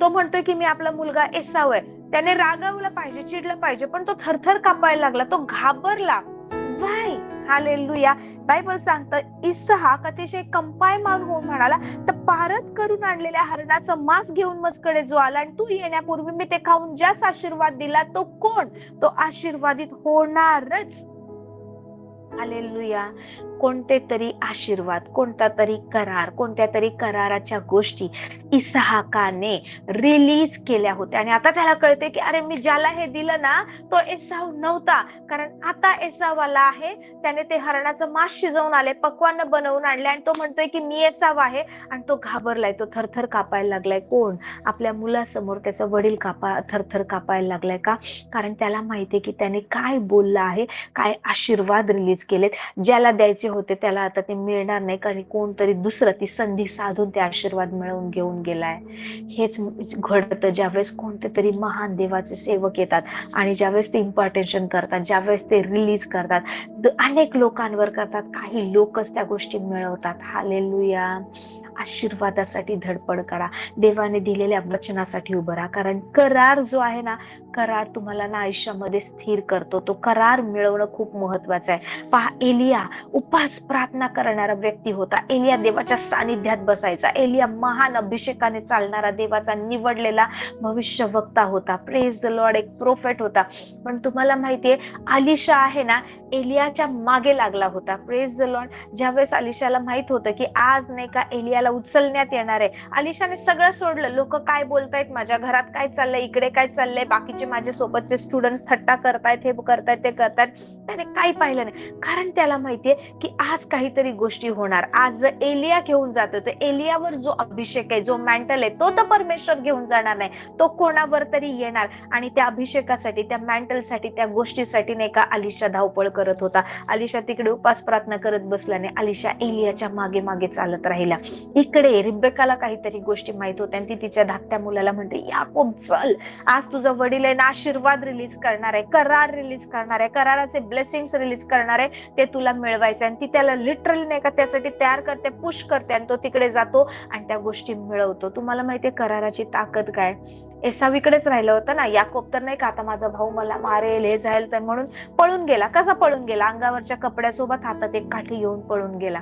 तो म्हणतोय की मी आपला मुलगा एसाव आहे. त्याने रागावलं पाहिजे, चिडलं पाहिजे, पण तो थरथर कापायला लागला, तो घाबरला. वाय? हालेलुया. बायबल सांगतं इसहाक अतिशय कंपायमान होऊन म्हणाला, तर पारत करून आणलेल्या हरणाचं मांस घेऊन माझ्याकडे जो आला आणि तू येण्यापूर्वी मी ते खाऊन ज्यास आशीर्वाद दिला तो कोण? तो आशीर्वादित होणारच. हालेलुया. कोणते तरी आशीर्वाद, कोणता तरी करार, कोणत्या तरी कराराच्या गोष्टी इसहाकाने रिलीज केल्या होत्या. आणि आता त्याला कळते की अरे मी ज्याला हे दिलं ना तो एसाव नव्हता, कारण आता एसाव आला आहे. त्याने ते हरणाचं मांस शिजवून आले, पक्वान्न बनवून आणले आणि तो म्हणतोय की मी एसाव आहे. आणि तो घाबरलाय, तो थरथर कापायला लागलाय. कोण? आपल्या मुलासमोर त्याचा वडील थरथर कापायला लागलाय. का? कारण त्याला माहितीये की त्याने काय बोलला आहे, काय आशीर्वाद रिलीज केलेत. ज्याला द्यायचे होते त्याला आता ते मिळणार नाही, कारण कोणतरी दुसरं ती संधी साधून ते आशीर्वाद मिळवून घेऊन गेलाय. हेच घडतं ज्यावेळेस कोणते तरी महान देवाचे सेवक येतात आणि ज्यावेळेस ते इम्पार्टेशन करतात, ज्यावेळेस ते रिलीज करतात, अनेक लोकांवर करतात, काही लोकच त्या गोष्टी मिळवतात. हालेलुया. आशीर्वादासाठी धडपड करा, देवाने दिलेल्या वचनासाठी उभं राहा, कारण करार जो आहे ना, करार तुम्हाला ना आयुष्यामध्ये स्थिर करतो. तो करार मिळवणं खूप महत्वाचं आहे. पहा, एलिया उपास प्रार्थना करणारा व्यक्ती होता. एलिया देवाच्या सानिध्यात बसायचा. एलिया महान अभिषेकाने चालणारा देवाचा निवडलेला भविष्यवक्ता होता. Praise the Lord. एक प्रोफेट होता. पण तुम्हाला माहितीये अलिशा आहे ना, एलियाच्या मागे लागला होता. Praise the Lord. ज्यावेळेस अलिशाला माहित होतं की आज नाही का एलियाला उचलण्यात येणार आहे, अलिशाने सगळं सोडलं. लोक काय बोलतायत, माझ्या घरात काय चाललंय, इकडे काय चाललंय, बाकीचे माझे सोबतचे स्टुडंट्स थट्टा करतायत, हे करतायत, ते करतायत, त्याने काही पाहिलं नाही. कारण त्याला माहितीये की आज काहीतरी गोष्टी होणार. आज जर एलिया घेऊन जातो तर एलियावर जो अभिषेक आहे, जो मॅन्टल आहे, तो तर परमेश्वर घेऊन जाणार नाही, तो कोणावर तरी येणार. आणि त्या अभिषेकासाठी, त्या मॅन्टलसाठी, त्या गोष्टीसाठी नाही का अलिशा धावपळ करत होता. अलिशा तिकडे उपास प्रार्थना करत बसल्याने अलिशा एलियाच्या मागे मागे चालत राहिला. इकडे रिबेकाला काहीतरी गोष्टी माहित होत्या आणि ती तिच्या धाकट्या मुलाला म्हणते, याकोब चल, आज तुझा वडील आहे ना आशीर्वाद रिलीज करणार आहे, करार रिलीज करणार आहे, कराराचे ब्लेसिंग्स रिलीज करणार आहे, ते तुला मिळवायचे. आणि ती त्याला लिटरली नाही का त्यासाठी तयार करते, पुश करते आणि तो तिकडे जातो आणि त्या गोष्टी मिळवतो. तुम्हाला माहितीये कराराची ताकद काय? एसावीकडेच राहिलं होतं ना. याकोब तर नाही का आता माझा भाऊ मला मारेल, हे जाईल तर म्हणून पळून गेला. कसा पळून गेला? अंगावरच्या कपड्यासोबत हातात एक काठी घेऊन पळून गेला.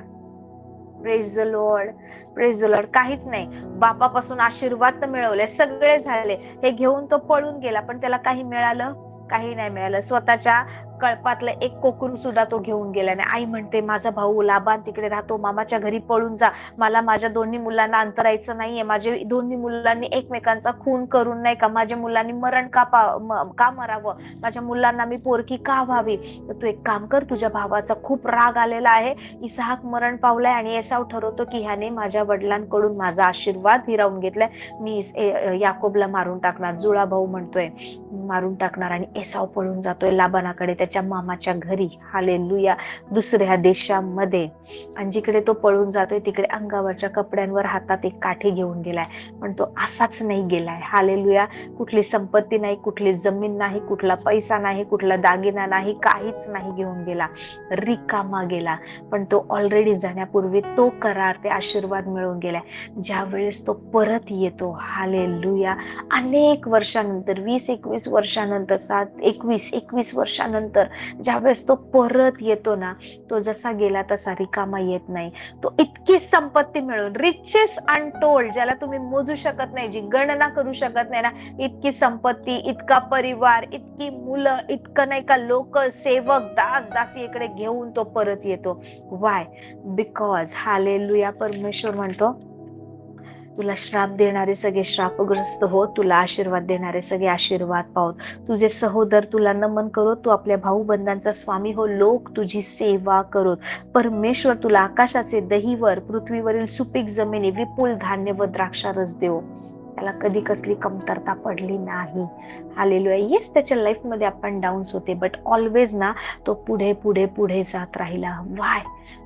Praise the Lord. Praise the Lord. काहीच नाही, बापापासून आशीर्वाद तर मिळवले, सगळे झाले, हे घेऊन तो पळून गेला. पण त्याला काही मिळालं? काही नाही मिळालं. स्वतःच्या कळपातलं एक कोकरू सुद्धा तो घेऊन गेला नाही. आई म्हणते, माझा भाऊ लाबान तिकडे राहतो, मामाच्या घरी पळून जा, मला माझ्या दोन्ही मुलांना अंतरायचं नाहीये. माझे दोन्ही मुलांनी एकमेकांचा खून करून नाही का माझ्या मुलांनी मरण का मरावं, माझ्या मुलांना मी पोरकी का व्हावी. तर तू एक काम कर, तुझ्या भावाचा खूप राग आलेला आहे, इसहाक मरण पावलाय आणि एसाव ठरवतो की ह्याने माझ्या वडिलांकडून माझा आशीर्वाद हिरावून घेतलाय, मी याकोबला मारून टाकणार. जुळा भाऊ म्हणतोय मारून टाकणार. आणि एसाव पळून जातोय लाबानाकडे. त्याच्या मामाच्या घरी, हालेलुया, दुसऱ्या देशामध्ये. आणि जिकडे तो पळून जातोय तिकडे अंगावरच्या कपड्यांवर हातात एक काठी घेऊन गेलाय. पण तो असाच नाही गेलाय, हालेलुया. कुठली संपत्ती नाही, कुठली जमीन नाही, कुठला पैसा नाही, कुठला दागिना नाही, काहीच नाही घेऊन गेला, रिकामा गेला. पण तो ऑलरेडी जाण्यापूर्वी तो करार, ते आशीर्वाद मिळवून गेलाय. ज्या वेळेस तो परत येतो, हालेलुया, अनेक वर्षानंतर, 20-21 वर्षानंतर, 21 वर्षानंतर ज्या वेळेस तो परत येतो ना, तो जसा गेला तसा रिकामा येत नाही. तो इतकी संपत्ती मिळून, रिचेस अनटोल्ड, ज्याला तुम्ही मोजू शकत नाही, जी गणना करू शकत नाही ना, इतकी संपत्ती, इतका परिवार, इतकी मुलं, इतकं नाही का लोक, सेवक, दास दासी इकडे घेऊन तो परत येतो. वाय? बिकॉज, हालेलुया, परमेश्वर म्हणतो तुला श्राप देणारे सगळे श्रापग्रस्त हो, तुला आशीर्वाद देणारे सगळे आशीर्वाद पावत. तुझे सहोदर तुला नमन करो, तू आपल्या भाऊ बंधांचा स्वामी हो, लोक तुझी सेवा करोत. परमेश्वर तुला आकाशाचे दहीवर, पृथ्वीवरील सुपीक जमिनी, विपुल धान्य व द्राक्षारस देव. त्याला कधी कसली कमतरता पडली नाही, हालेलुया. येस, त्याच्या लाईफ मध्ये अप अँड डाऊन्स होते, बट ऑलवेज ना तो पुढे पुढे पुढे जात राहिला. Why?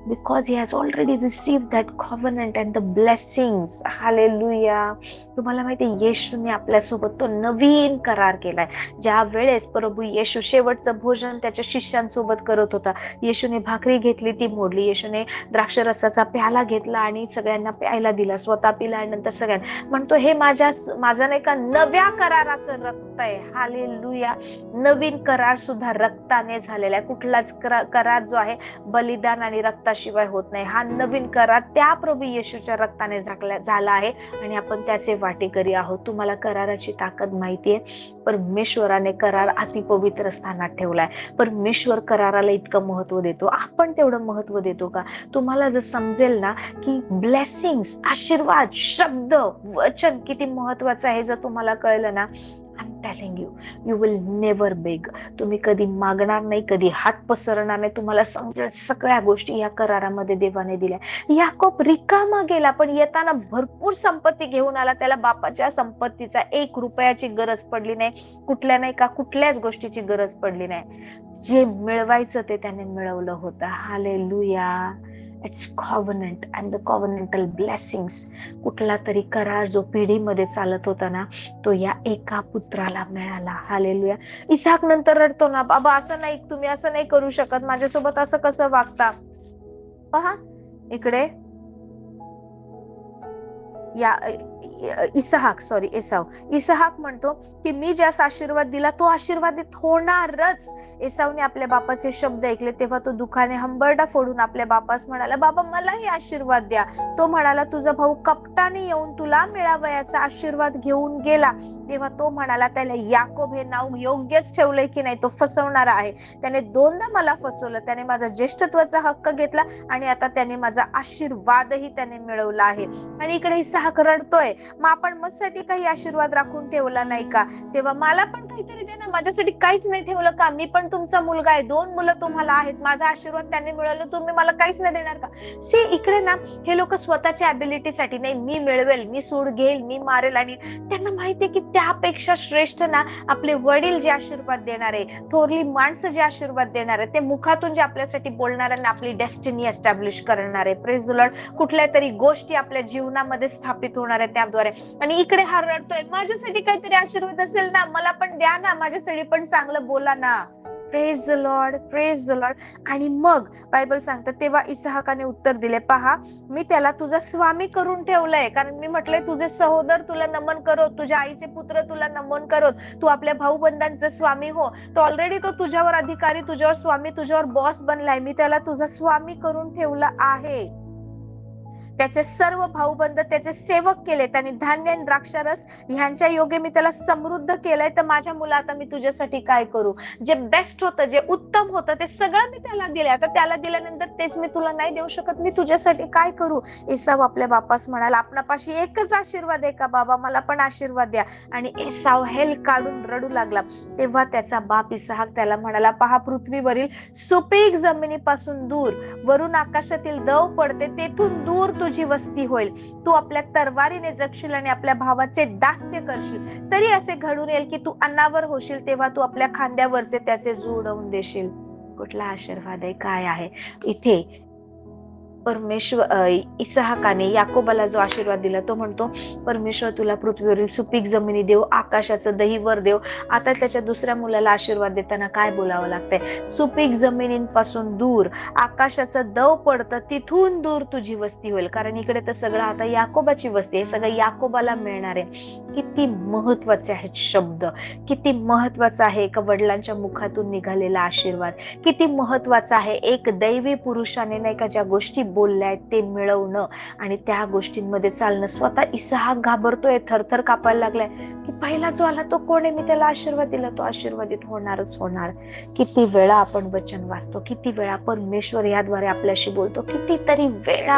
Because he has already received that covenant and the blessings, hallelujah. तुम्हाला माहिती, येशूने आपल्यासोबत तो नवीन करार केलाय. ज्या वेळेस प्रभू येशू शेवटचं भोजन त्याच्या शिष्यांसोबत करत होता, येशूने भाकरी घेतली, ती मोडली, येशूने द्राक्षरसाचा प्याला घेतला आणि सगळ्यांना प्यायला दिला, स्वतः पिला आणि नंतर सगळ्यांना म्हणतो, हे माझा नाही का नव्या कराराचं रक्त आहे, हालेलुया. नवीन करार सुद्धा रक्ताने झालेला आहे. कुठलाच करार जो आहे बलिदान आणि रक्ताशिवाय होत नाही. हा नवीन करार त्या प्रभू येशूच्या रक्ताने झाला आहे आणि आपण त्याचे वाटेकरी आहोत. तुम्हाला कराराची ताकद माहितीये? परमेश्वराने करार अतिपवित्र स्थानात ठेवलाय. परमेश्वर कराराला इतकं महत्व देतो, आपण तेवढं महत्व देतो का? तुम्हाला जर समजेल ना की ब्लेसिंग्स, आशीर्वाद, शब्द, वचन किती महत्वाचं आहे, जर तुम्हाला कळलं ना, I am telling you, you will never beg. तुम्ही कधी मागणार नाही, कधी हात पसरणार नाही. तुम्हाला समजेल सगळ्या गोष्टी या करारामध्ये देवाने दिल्या. याकोब रिकामा गेला, पण येताना भरपूर संपत्ती घेऊन आला. त्याला बापाच्या संपत्तीचा 1 रुपयाची गरज पडली नाही, कुठल्या नाही का कुठल्याच गोष्टीची गरज पडली नाही. जे मिळवायचं ते त्याने मिळवलं होतं, hallelujah. It's covenant and the covenantal blessings. कुठला तरी करार जो पिढीमध्ये चालत होता ना, तो या एका पुत्राला मिळाला, हालेलुया. इसाक नंतर रडतो ना, बाबा असं नाही, तुम्ही असं नाही करू शकत, माझ्यासोबत असं कसं वागता. पहा इकडे, या इसाहाक म्हणतो की मी ज्यास आशीर्वाद दिला तो आशीर्वादित होणारच. एसावने आपल्या बापाचे शब्द ऐकले तेव्हा तो दुःखाने हंबरडा फोडून आपल्या बापास म्हणाला, बाबा मलाही आशीर्वाद द्या. तो म्हणाला, तुझा भाऊ कपटाने येऊन तुला मिळावयाचा आशीर्वाद घेऊन गेला. तेव्हा तो म्हणाला, त्याला याकोब हे नाव योग्यच ठेवलंय की नाही, तो फसवणारा आहे. त्याने 2दा मला फसवलं, त्याने माझा ज्येष्ठत्वाचा हक्क घेतला आणि आता त्याने माझा आशीर्वादही त्याने मिळवला आहे. आणि इकडे इसाहाक रडतोय, मग आपण माझ्यासाठी काही आशीर्वाद राखून ठेवला नाही का? तेव्हा मला पण काहीतरी दे ना, माझ्यासाठी काहीच नाही ठेवलं का? मी पण तुमचा मुलगा आहे, 2 मुलं तुम्हाला आहेत, माझा आशीर्वाद त्यांनी मिळवलं, तुम्ही मला काहीच नाही देणार का? सी, इकडे ना हे लोक स्वतःच्या ॲबिलिटीसाठी नाही, मी मिळवेल, मी सूड घेईल, मी मारेल, आणि त्यांना माहितीये की त्यापेक्षा श्रेष्ठ ना आपले वडील जे आशीर्वाद देणार आहे, थोरली माणसं जे आशीर्वाद देणार आहे, ते मुखातून जे आपल्यासाठी बोलणार आहे, आपली डेस्टिनी एस्टॅब्लिश करणार आहे. Praise the Lord. कुठल्या तरी गोष्टी आपल्या जीवनामध्ये स्थापित होणार आहे त्याद्वारे. आणि इकडे हा रडतोय, माझ्यासाठी काहीतरी आशीर्वाद असेल ना, मला पण द्या ना, माझ्यासाठी पण चांगलं बोला ना. Praise the Lord, praise the Lord. आणि मग बायबल सांगतात, तेव्हा इसाहाकाने उत्तर दिले, पहा मी त्याला तुझा स्वामी करून ठेवलंय, कारण मी म्हटलंय तुझे सहोदर तुला नमन करोत, तुझ्या आईचे पुत्र तुला नमन करोत, तू आपल्या भाऊ बंधांचा स्वामी हो. तो ऑलरेडी तो तुझ्यावर अधिकारी, तुझ्यावर स्वामी, तुझ्यावर बॉस बनलाय. मी त्याला तुझा स्वामी करून ठेवला आहे. त्याचे सर्व भाऊबंद त्याचे सेवक केले, त्यांनी धान्य आणि द्राक्षारस ह्यांच्या योगे मी त्याला समृद्ध केलंय. तर माझ्या मुला, आता मी तुझ्यासाठी काय करू? जे बेस्ट होतं, जे उत्तम होतं, ते सगळं मी त्याला दिलंय. आता त्याला दिल्यानंतर तेच मी तुला नाही देऊ शकत, मी तुझ्यासाठी काय करू? एसाव आपल्या बापास म्हणाला, आपणापाशी एकच आशीर्वाद आहे का बाबा, मला पण आशीर्वाद द्या. आणि एसाव हेल काढून रडू लागला. तेव्हा त्याचा बाप इसाहाक त्याला म्हणाला, पहा पृथ्वीवरील सुपीक जमिनीपासून दूर, वरून आकाशातील दव पडते, तेथून दूर तुझी वस्ती होईल. तू आपल्या तरवारीने जगशील आणि आपल्या भावाचे दास्य करशील. तरी असे घडून येईल की तू अन्नावर होशील, तेव्हा तू आपल्या खांद्यावरचे त्याचे जू उडवून देशील. कुठला आशीर्वाद आहे, काय आहे इथे परमेश्वर. इसहाकाने याकोबाला जो आशीर्वाद दिला तो म्हणतो, परमेश्वर तुला पृथ्वीवरील सुपीक जमिनी देव, आकाशाचं दहीवर देव. आता त्याच्या दुसऱ्या मुलाला आशीर्वाद देताना काय बोलावं लागतंय? सुपीक जमिनींपासून दूर, आकाशाचं दव पडतं तिथून दूर तुझी वस्ती होईल. कारण इकडे तर सगळं आता याकोबाची वस्ती आहे, सगळं याकोबाला मिळणार आहे. किती महत्वाचे आहेत शब्द, किती महत्वाचा आहे एका वडिलांच्या मुखातून निघालेला आशीर्वाद, किती महत्वाचा आहे एक दैवी पुरुषाने नाही का ज्या गोष्टी बोलल्या ते मिळवणं आणि त्या गोष्टींमध्ये चालणं. स्वतः इसहाक घाबरतोय, थरथर कापायला लागलाय की पहिला जो आला तो कोण आहे, मी त्याला आशीर्वाद दिला, तो आशीर्वादित होणारच होणार. किती वेळा आपण वचन वाचतो, किती वेळा परमेश्वर याद्वारे आपल्याशी बोलतो, कितीतरी वेळा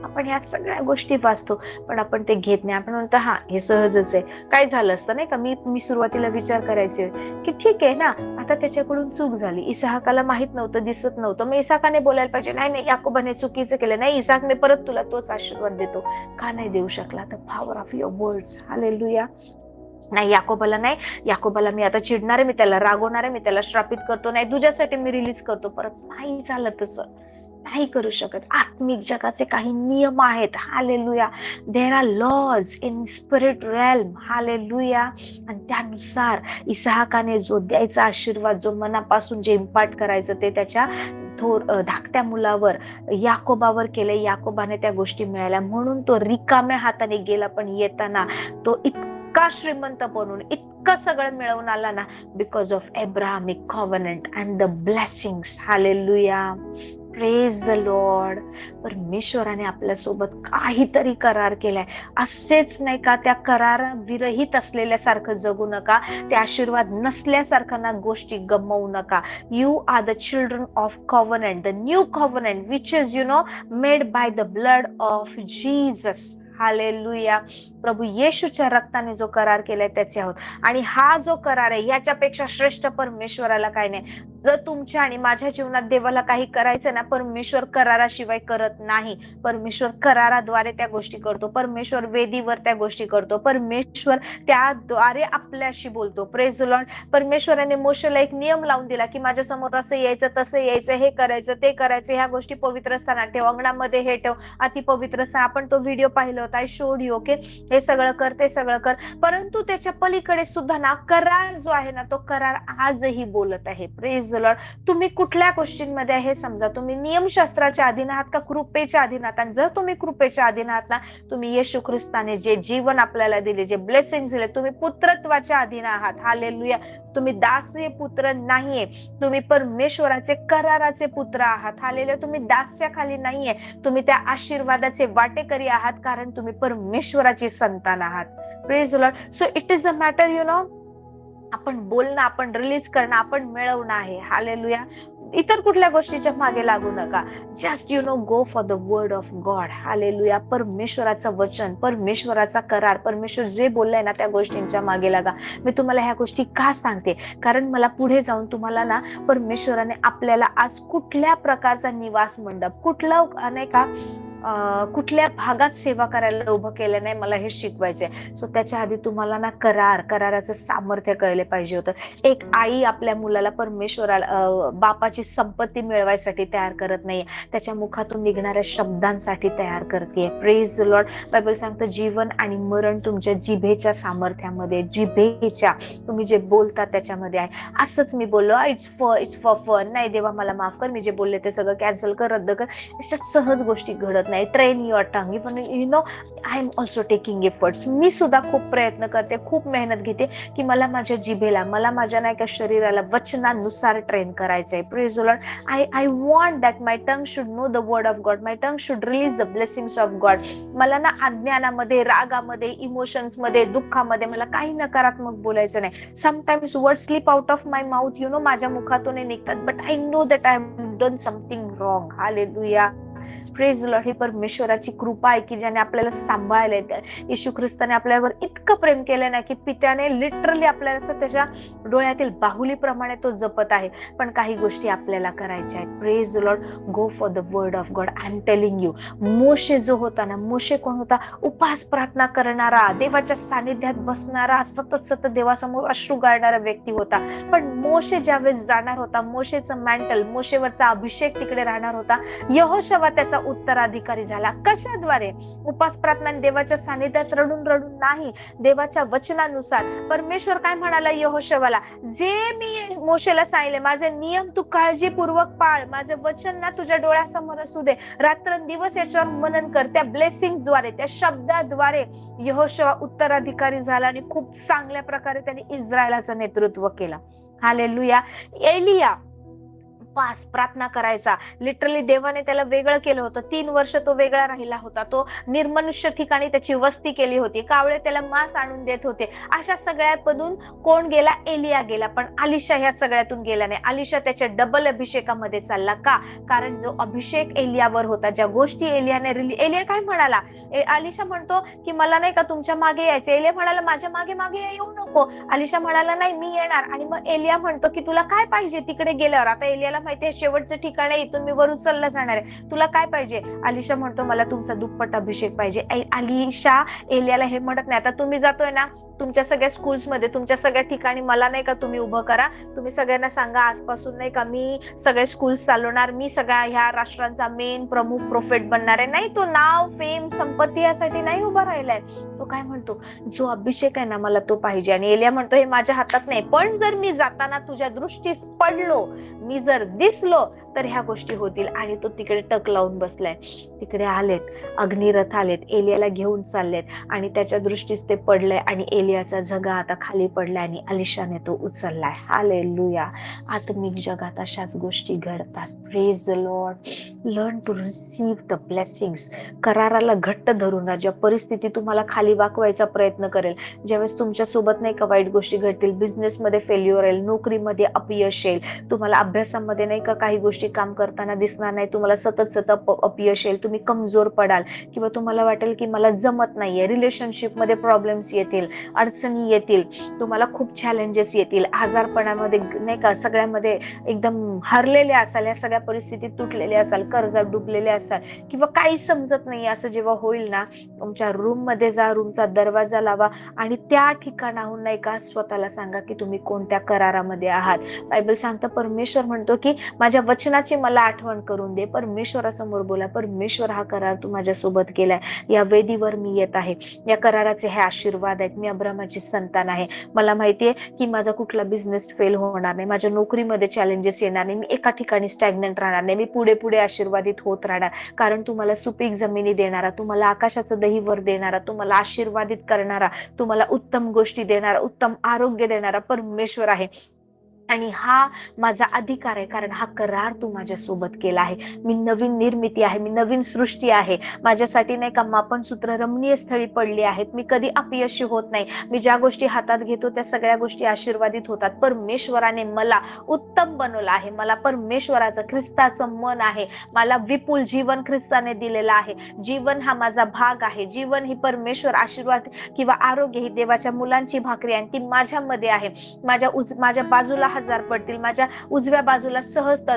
आपण ह्या सगळ्या गोष्टी वाचतो, पण आपण ते घेत नाही. आपण म्हणतो हा हे सहजच आहे, काय झालं असतं नाही का. मी सुरुवातीला विचार करायचे की ठीक आहे ना, आता त्याच्याकडून चूक झाली, इसहाकाला माहित नव्हतं, दिसत नव्हतं, मग इसहाकाने बोलायला पाहिजे नाही नाही याकोबाने चुकीचं केलं, नाही इसहाक मी परत तुला तोच आशीर्वाद देतो. का नाही देऊ शकला? The power of your words. Hallelujah. नाही याकोबाला मी आता चिडणार आहे, मी त्याला रागवणार आहे, मी त्याला श्रापित करतो, नाही तुझ्यासाठी मी रिलीज करतो. परत नाही झालं तसं, नाही करू शकत. आत्मिक जगाचे काही नियम आहेत. Hallelujah. There are laws in spirit realm. Hallelujah. आणि त्यानुसार इसहाकाने जो द्यायचा आशीर्वाद, जो मनापासून जे इम्पार्ट करायचं ते त्याच्या धाकट्या मुलावर याकोबावर केले. याकोबाने त्या गोष्टी मिळाल्या म्हणून तो रिकाम्या हाताने गेला, पण येताना तो इतका श्रीमंत बनून इतकं सगळं मिळवून आला ना, because of Abrahamic covenant and the blessings. Hallelujah. Praise the Lord. परमेश्वराने आपल्यासोबत काहीतरी करार केलाय. असेच नाही का त्या करारा विरहित असलेल्यासारखं जगू नका, ते आशीर्वाद नसल्यासारखं ना गोष्टी गमवू नका. You are the children of covenant, the new covenant which is made by the blood of Jesus. Hallelujah. प्रभू येशूच्या रक्ताने जो करार केलाय त्याचे आहोत. आणि हा जो करार आहे याच्यापेक्षा श्रेष्ठ परमेश्वराला काही नाही. जर तुमच्या आणि माझ्या जीवनात देवाला काही करायचं ना, परमेश्वर कराराशिवाय करत नाही. परमेश्वर कराराद्वारे त्या गोष्टी करतो. परमेश्वर वेदीवर त्या गोष्टी करतो. परमेश्वर त्याद्वारे आपल्याशी बोलतो. Praise the Lord. परमेश्वराने मोशेला एक नियम लावून दिला की माझ्या समोर असं यायचं, तसं यायचं, हे करायचं, ते करायचं, ह्या गोष्टी पवित्र स्थानात ठेव, अंगणामध्ये हे ठेव, अति पवित्र स्थान. आपण तो व्हिडिओ पाहिला होता, आय शोड यू. ओके, हे सगळं कर, ते सगळं कर. परंतु त्याच्या पलीकडे सुद्धा ना करार जो आहे ना, तो करार आजही बोलत आहे. Praise the Lord. तुम्ही कुठल्या गोष्टींमध्ये आहे समजा. तुम्ही नियमशास्त्राच्या अधीन आहात का कृपेच्या अधीन आहात? आणि जर तुम्ही कृपेच्या अधीन आहात ना, तुम्ही येशू ख्रिस्ताने जे जीवन आपल्याला दिले, जे ब्लेसिंग दिले, तुम्ही पुत्रत्वाच्या अधीन आहात. हालेलुया. तुम्ही दास्य पुत्र नाहीये, तुम्ही परमेश्वराचे कराराचे पुत्र आहात. हालेलुया. तुम्ही दास्याखाली नाहीये, तुम्ही त्या आशीर्वादाचे वाटेकरी आहात, कारण तुम्ही परमेश्वराची संतान आहात. Praise the Lord. So it is a matter आपण बोलणं, आपण रिलीज करणं, आपण मिळवणं आहे. हालेलुया. इतर कुठल्या गोष्टीच्या मागे लागू नका. Just go for the word of God. Hallelujah. परमेश्वराचं वचन, परमेश्वराचा करार, परमेश्वर जे बोललाय ना त्या गोष्टींच्या मागे लागा. मी तुम्हाला ह्या गोष्टी का सांगते? कारण मला पुढे जाऊन तुम्हाला ना परमेश्वराने आपल्याला आज कुठल्या प्रकारचा निवास मंडप, कुठलं नाही का कुठल्या भागात सेवा करायला उभं केलं नाही, मला हे शिकवायचंय. सो त्याच्या आधी तुम्हाला ना कराराचं सामर्थ्य कळले पाहिजे होतं. एक आई आपल्या मुलाला परमेश्वराला बापाची संपत्ती मिळवायसाठी तयार करत नाहीये, त्याच्या मुखातून निघणाऱ्या शब्दांसाठी तयार करते. Praise the Lord. बायबल सांगतं जीवन आणि मरण तुमच्या जिभेच्या सामर्थ्यामध्ये, जिभेच्या तुम्ही जे बोलता त्याच्यामध्ये आहे. असंच मी बोललो इट्स फॉर फन, नाही देवा मला माफ कर, मी जे बोलले ते सगळं कॅन्सल कर, रद्द कर, अशा सहज गोष्टी घडत नाही. Train your tongue. पण I am also taking efforts. मी सुद्धा खूप प्रयत्न करते, खूप मेहनत घेते की मला माझ्या जिभेला, मला माझ्या नाही का शरीराला वचनानुसार ट्रेन करायचंय. Praise the Lord. I want that my tongue should know the word of God. My tongue should release the blessings of God. मला ना अज्ञानामध्ये, रागामध्ये, इमोशन्स मध्ये, दुःखामध्ये मला काही नकारात्मक बोलायचं नाही. Sometimes word slip out of my mouth, माझ्या मुखातून निघतात, but I know that I have done something wrong. Hallelujah. Praise Lord. ही परमेश्वराची कृपा आहे की ज्याने आपल्याला सांभाळायला येते. येशू ख्रिस्ताने आपल्यावर इतकं प्रेम केलं ना की पित्याने लिटरली आपल्याला असं त्याच्या डोळ्यातील बाहुलीप्रमाणे तो जपत आहे. पण काही गोष्टी आपल्याला करायच्या आहेत. Praise Lord. Go for the word of God. I am telling you, मोशे जो होता ना, मोशे कोण होता? उपास प्रार्थना करणारा, देवाच्या सानिध्यात बसणारा, सतत देवासमोर अश्रू गाळणारा व्यक्ती होता. पण मोशे ज्यावेळेस जाणार होता, मोशेचं मॅन्टल, मोशेवरचा अभिषेक तिकडे राहणार होता. यहोशवा त्याचा उत्तराधिकारी झाला. कशाद्वारे? उपास प्रार्थना, देवाच्या सानिध्यात रडून रडून नाही, देवाच्या वचनानुसार. परमेश्वर काय म्हणाला यहोशवाला? जे मी मोशेला सांगितले, माझे नियम तू काळजीपूर्वक पाळ, माझे वचन ना तुझ्या डोळ्यासमोर असू दे, रात्रंदिवस याच्यावर मनन कर. त्या ब्लेसिंग्स द्वारे, त्या शब्दाद्वारे यहोशवा उत्तराधिकारी झाला आणि खूप चांगल्या प्रकारे त्यांनी इस्रायलाचं नेतृत्व केलं. हालेलुया. एलिया उपास प्रार्थना करायचा. लिटरली देवाने त्याला वेगळं केलं होतं. 3 वर्ष तो वेगळा राहिला होता. तो निर्मनुष्य ठिकाणी त्याची वस्ती केली होती. कावळे त्याला मांस आणून देत होते. अशा सगळ्यातून कोण गेला? एलिया गेला. पण अलिशा ह्या सगळ्यातून गेला नाही. अलिशा त्याच्या डबल अभिषेकामध्ये चालला. का? कारण जो अभिषेक एलियावर होता, ज्या गोष्टी एलियाने एलिया काय म्हणाला? अलिशा म्हणतो की मला नाही का तुमच्या मागे यायचं. एलिया म्हणाला माझ्या मागे मागे येऊ नको. अलिशा म्हणाला नाही मी येणार. आणि मग एलिया म्हणतो की तुला काय पाहिजे तिकडे गेल्यावर? आता एलियाला माहितीये शेवटचं ठिकाण आहे, इथून मी वरून चालला जाणार आहे, तुला काय पाहिजे? अलिशा म्हणतो मला तुमचा दुप्पट अभिषेक पाहिजे. अलिशा एलियाला हे म्हणत नाही, आता तुम्ही जातोय ना तुमच्या सगळ्या स्कूल्स मध्ये, तुमच्या सगळ्या ठिकाणी मला नाही का तुम्ही उभं करा, तुम्ही सगळ्यांना सांगा आजपासून नाही का मी सगळे स्कूल्स चालवणार, मी सगळ्या ह्या राष्ट्रांचा मेन प्रमुख प्रोफेट बनणार आहे. नाही, तो नाव फेम संपत्ती यासाठी नाही उभा राहिलाय. तो काय म्हणतो? जो अभिषेक आहे ना मला तो पाहिजे. आणि एलिया म्हणतो हे माझ्या हातात नाही, पण जर मी जाताना तुझ्या दृष्टीस पडलो, मी जर दिसलो तर ह्या गोष्टी होतील. आणि तो तिकडे टक लावून बसलाय. तिकडे आलेत अग्निरथ, आलेत एलियाला घेऊन चाललेत आणि त्याच्या दृष्टीस ते पडलंय आणि एलियाचा झगा आता खाली पडलाय आणि अलिशाने तो उचललाय. हालेलुया. आत्मिक जगात अशाच गोष्टी घडतात. Praise the Lord. Learn to receive the blessings. कराराला घट्ट धरून राहा. ज्या परिस्थिती तुम्हाला खाली वाकवायचा प्रयत्न करेल, ज्यावेळेस तुमच्या सोबत नाही का वाईट गोष्टी घडतील, बिझनेसमध्ये फेल्युअर येईल, नोकरीमध्ये अपयश येईल, तुम्हाला अभ्यासामध्ये नाही का काही गोष्टी काम करताना दिसणार नाही, तुम्हाला सतत अपयश येईल, तुम्ही कमजोर पडाल किंवा तुम्हाला वाटेल की मला जमत नाहीये, रिलेशनशिप मध्ये प्रॉब्लेम्स येतील, अडचणी येतील, तुम्हाला खूप चॅलेंजेस येतील, आजारपणामध्ये नाही का सगळ्यामध्ये एकदम हरलेले असाल, या सगळ्या परिस्थितीत तुटलेले असाल, कर्जात डुबलेले असाल किंवा काही समजत नाही, असं जेव्हा होईल ना, तुमच्या रूम मध्ये जा, रूमचा दरवाजा लावा आणि त्या ठिकाणाहून नाही का स्वतःला सांगा की तुम्ही कोणत्या करारामध्ये आहात. बायबल सांगतं, परमेश्वर म्हणतो की माझ्या वचनाची मला आठवण करून दे. परमेश्वरासमोर बोला, परमेश्वर हा करार तू माझ्यासोबत केलाय, या वेदीवर मी येत आहे, या कराराचे हे आशीर्वाद आहेत, मी अब्रामाची संतान आहे, मला माहितीये की माझा कुठला बिझनेस फेल होणार नाही, माझ्या नोकरीमध्ये चॅलेंजेस येणार नाही, मी एका ठिकाणी स्टॅग्नंट राहणार नाही, मी पुढे पुढे आशीर्वादित होत राहणार, कारण तुम्हाला सुपीक जमिनी देणारा, तुम्हाला आकाशाचं दहीवर देणारा, तुम्हाला आशीर्वादित करणारा, तुम्हाला उत्तम गोष्टी देणारा, उत्तम आरोग्य देणारा परमेश्वर आहे. आणि हा माझा अधिकार आहे, कारण हा करार तू माझ्यासोबत केला आहे. मी नवीन निर्मिती आहे, मी नवीन सृष्टी आहे. माझ्यासाठी नाही का मापन सूत्र रमणीय स्थळी पडली आहेत, मी कधी अपयशी होत नाही, मी ज्या गोष्टी हातात घेतो त्या सगळ्या गोष्टी आशीर्वादित होतात. परमेश्वराने मला उत्तम बनवलं आहे, मला परमेश्वराचं ख्रिस्ताचं मन आहे, मला विपुल जीवन ख्रिस्ताने दिलेलं आहे, जीवन हा माझा भाग आहे, जीवन ही परमेश्वर आशीर्वाद किंवा आरोग्य ही देवाच्या मुलांची भाकरी आणि ती माझ्यामध्ये आहे. माझ्या बाजूला 1000 पडतील, माझ्या उजव्या बाजूला सहस्त्र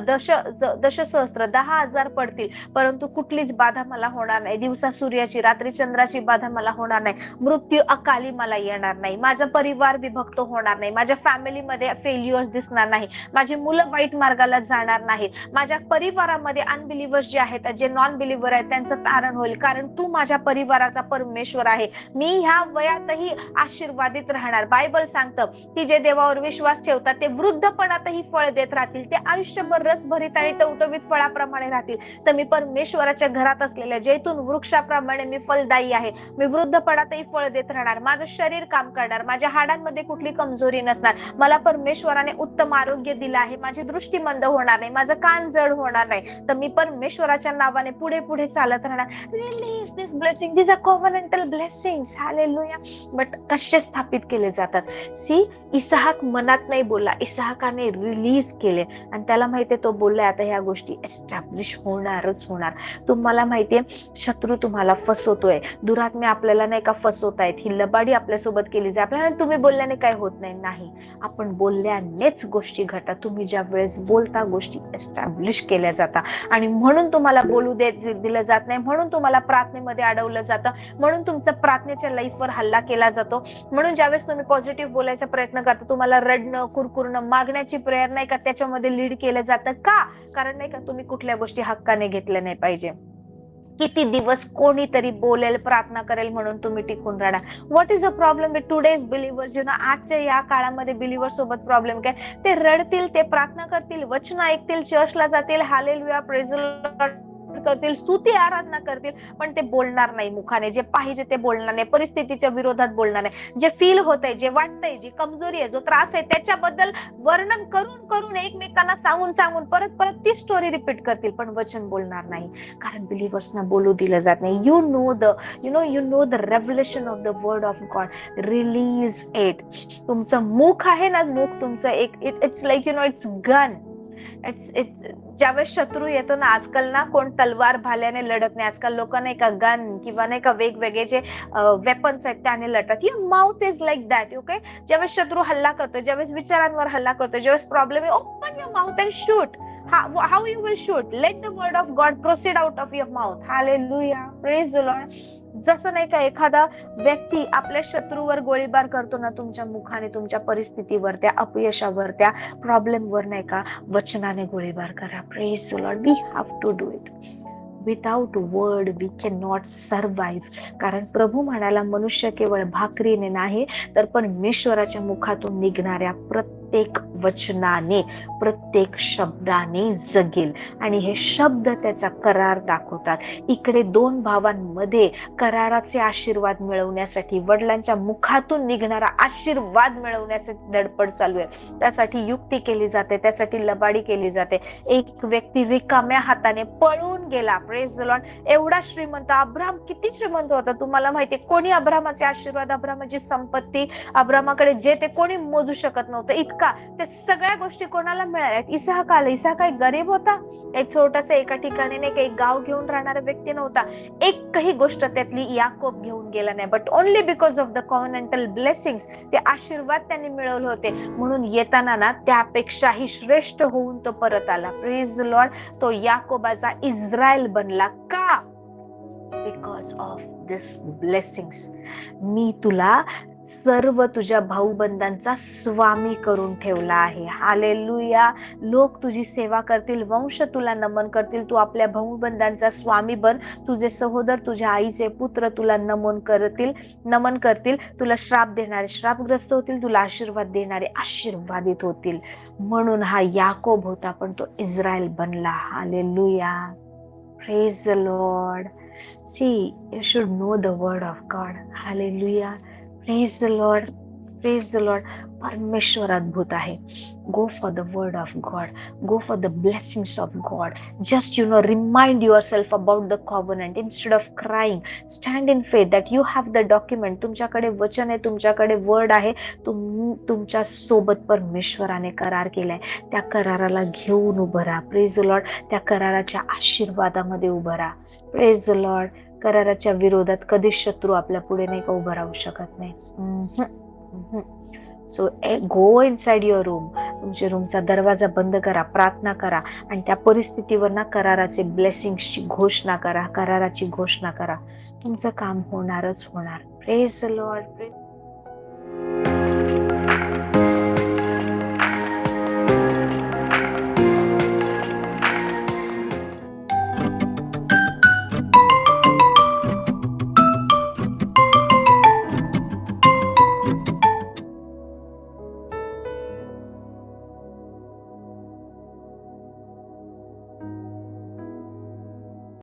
दशसहस्त्र 10,000 पडतील, परंतु कुठलीच बाधा मला होणार नाही. दिवसा सूर्याची रात्री चंद्राची बाधा मला होणार नाही. मृत्यू अकाली मला येणार नाही. माझा परिवार विभक्त होणार नाही. माझ्या फॅमिलीमध्ये फेल्युअर्स दिसणार नाही. माझी मुलं वाईट मार्गाला जाणार नाही. माझ्या परिवारामध्ये अनबिलिव्हर्स जे आहेत, जे नॉन बिलिव्हर आहेत, त्यांचं तारण होईल, कारण तू माझ्या परिवाराचा परमेश्वर आहे. मी ह्या वयातही आशीर्वादित राहणार. बायबल सांगतं की जे देवावर विश्वास ठेवतात ते वृद्धपणातही फळ देत राहतील, ते आयुष्यभर रसभरीत आणि टवटवीत फळाप्रमाणे राहतील. तर मी परमेश्वराच्या घरात असलेल्या जैतून वृक्षाप्रमाणे मी फलदायी आहे. मी वृद्धपणातही फळ देत राहणार. माझं शरीर काम करणार, माझ्या हाडांमध्ये कुठली कमजोरी नसणार. मला परमेश्वराने उत्तम आरोग्य दिलं आहे. माझी दृष्टी मंद होणार नाही, माझं कान जड होणार नाही. तर मी परमेश्वराच्या नावाने पुढे पुढे चालत राहणार. Release this blessing, this are covenantal blessings. Hallelujah. But कसे स्थापित केले जातात? सी, इसहाक मनात नाही बोलला, इसाहाकाने रिलीज केले आणि त्याला माहितीये तो बोललाय आता ह्या गोष्टी एस्टॅब्लिश होणारच होणार. तुम्हाला माहितीये शत्रू तुम्हाला फसवतोय, दुरात्मे आपल्याला नाही का फसवतायत, ही लबाडी आपल्यासोबत केली जाते. आपल्याला तुम्ही बोलल्याने काय होत नाही, आपण बोलल्यानेच गोष्टी घडतात. तुम्ही ज्या वेळेस बोलता गोष्टी एस्टॅब्लिश केल्या जातात आणि म्हणून तुम्हाला बोलू दिलं जात नाही, म्हणून तुम्हाला प्रार्थनेमध्ये अडवलं जातं, म्हणून तुमचं प्रार्थनेच्या लाईफवर हल्ला केला जातो. म्हणून ज्यावेळेस तुम्ही पॉझिटिव्ह बोलायचा प्रयत्न करता तुम्हाला रडणं, कुरकुरणं, मागण्याची प्रेयर नाही का त्याच्यामध्ये लीड केलं जातं. का? कारण नाही का तुम्ही कुठल्या गोष्टी हक्काने घेतल्या नाही पाहिजे. किती दिवस कोणीतरी बोलेल, प्रार्थना करेल म्हणून तुम्ही टिकून राहणार. What is a problem with today's Believers? आजच्या या काळामध्ये बिलिव्हर्स सोबत प्रॉब्लेम काय? ते रडतील, ते प्रार्थना करतील, वचन ऐकतील, चर्चला जातील, हालेलुया, प्रेज द लॉर्ड करतील, स्तुती आराधना करतील, पण ते बोलणार नाही मुखाने. जे पाहिजे ते बोलणार नाही, परिस्थितीच्या विरोधात बोलणार नाही. जे फील होतंय, जे वाटतंय, जी कमजोरी आहे, जो त्रास आहे त्याच्याबद्दल वर्णन करून करून एकमेकांना सांगून सांगून परत परत ती स्टोरी रिपीट करतील, पण वचन बोलणार नाही. कारण बिलिव्हर्सना बोलू दिलं जात नाही. You know the revelation of the word of God. Release it. तुमचं मुख आहे ना, मुख तुमचं एक इट्स लाईक इट्स गन. ज्यावेळेस शत्रू येतो ना, आजकाल ना कोण तलवार भाल्याने लढत नाही. आजकाल लोक नाही का गन किंवा नाही का वेगवेगळे जे वेपन्स आहेत त्याने लढतात. Your mouth is like that. Okay, ज्यावेळेस शत्रू हल्ला करतो, ज्यावेळेस विचारांवर हल्ला करतो, ज्यावेळेस प्रॉब्लेम आहे, open your mouth and shoot. How you will shoot? Let the word of God proceed out of your mouth. Hallelujah. Praise the Lord. जसं नाही का एखादा व्यक्ती आपल्या शत्रूवर गोळीबार करतो ना, तुमच्या मुखाने तुमच्या परिस्थितीवर, त्या अपयशावर, त्या प्रॉब्लेमवर नाही का वचनाने गोळीबार करा. Praise the Lord. We have to do it. Without word we can not survive. कारण प्रभू म्हणाला, मनुष्य केवळ भाकरीने नाही तर परमेश्वराच्या मुखातून निघणाऱ्या प्रत्येक वचनाने, प्रत्येक शब्दाने जगेल. आणि हे शब्द त्याचा करार दाखवतात. इकडे दोन भावांमध्ये कराराचे आशीर्वाद मिळवण्यासाठी, वडिलांच्या मुखातून निघणारा आशीर्वाद मिळवण्यासाठी धडपड चालू आहे. त्यासाठी युक्ती केली जाते, त्यासाठी लबाडी केली जाते. एक व्यक्ती रिकाम्या हाताने पळून गेला. Praise the Lord. एवढा श्रीमंत अब्राम, किती श्रीमंत होता तुम्हाला माहितीये? कोणी अब्रामाचे आशीर्वाद, अब्रामाची संपत्ती, अब्रामाकडे जे ते कोणी मोजू शकत नव्हतं. इतका ते सगळ्या गोष्टी कोणाला मिळाल्या? इसाहाकाला. इसाहाक काय गरीब होता? एक छोटासा एका ठिकाणी नाही एक गाव घेऊन राहणारा व्यक्ती नव्हता. एकही गोष्ट त्यातली याकोब घेऊन गेला नाही. But only because of the covenantal blessings, ते आशीर्वाद त्यांनी मिळवले होते, म्हणून येताना ना त्यापेक्षाही श्रेष्ठ होऊन तो परत आला. Praise the Lord. तो याकोबाचा इस्रायल बनला. का? Because of this blessings. मी तुला सर्व तुझ्या भाऊबंधांचा स्वामी करून ठेवला आहे. हालेलुया. लोक तुझी सेवा करतील, वंश तुला नमन करतील, तू आपल्या भाऊबंधांचा स्वामी बन. तुझे सहोदर, तुझ्या आईचे पुत्र तुला नमन करतील. तुला श्राप देणारे श्रापग्रस्त होतील, तुला आशीर्वाद देणारे आशीर्वादित होतील. म्हणून हा याकोब होता, पण तो इस्रायल बनला. Hallelujah. Praise the Lord. See, you should know the word of God. Hallelujah. Praise the Lord. Praise the Lord. परमेश्वर अद्भुत आहे. Go for the word of God. Go for the blessings of God. Just remind yourself about the covenant instead of crying. Stand in faith that you have the document. तुमच्याकडे वचन आहे, तुमच्याकडे word आहे. तुमच्या सोबत परमेश्वराने करार केलाय. त्या कराराला घेऊन उभं राहा. Praise the Lord. त्या कराराच्या आशीर्वादामध्ये उभं राहा. Praise the Lord. कराराच्या विरोधात कधीच शत्रू आपल्या पुढे नाही का उभं राहू शकत नाही. So go inside your room. तुमच्या रूमचा दरवाजा बंद करा, प्रार्थना करा आणि त्या परिस्थितीवर ना कराराचे ब्लेसिंग्सची घोषणा करा, कराराची घोषणा करा. तुमचं काम होणारच होणार. Praise the Lord.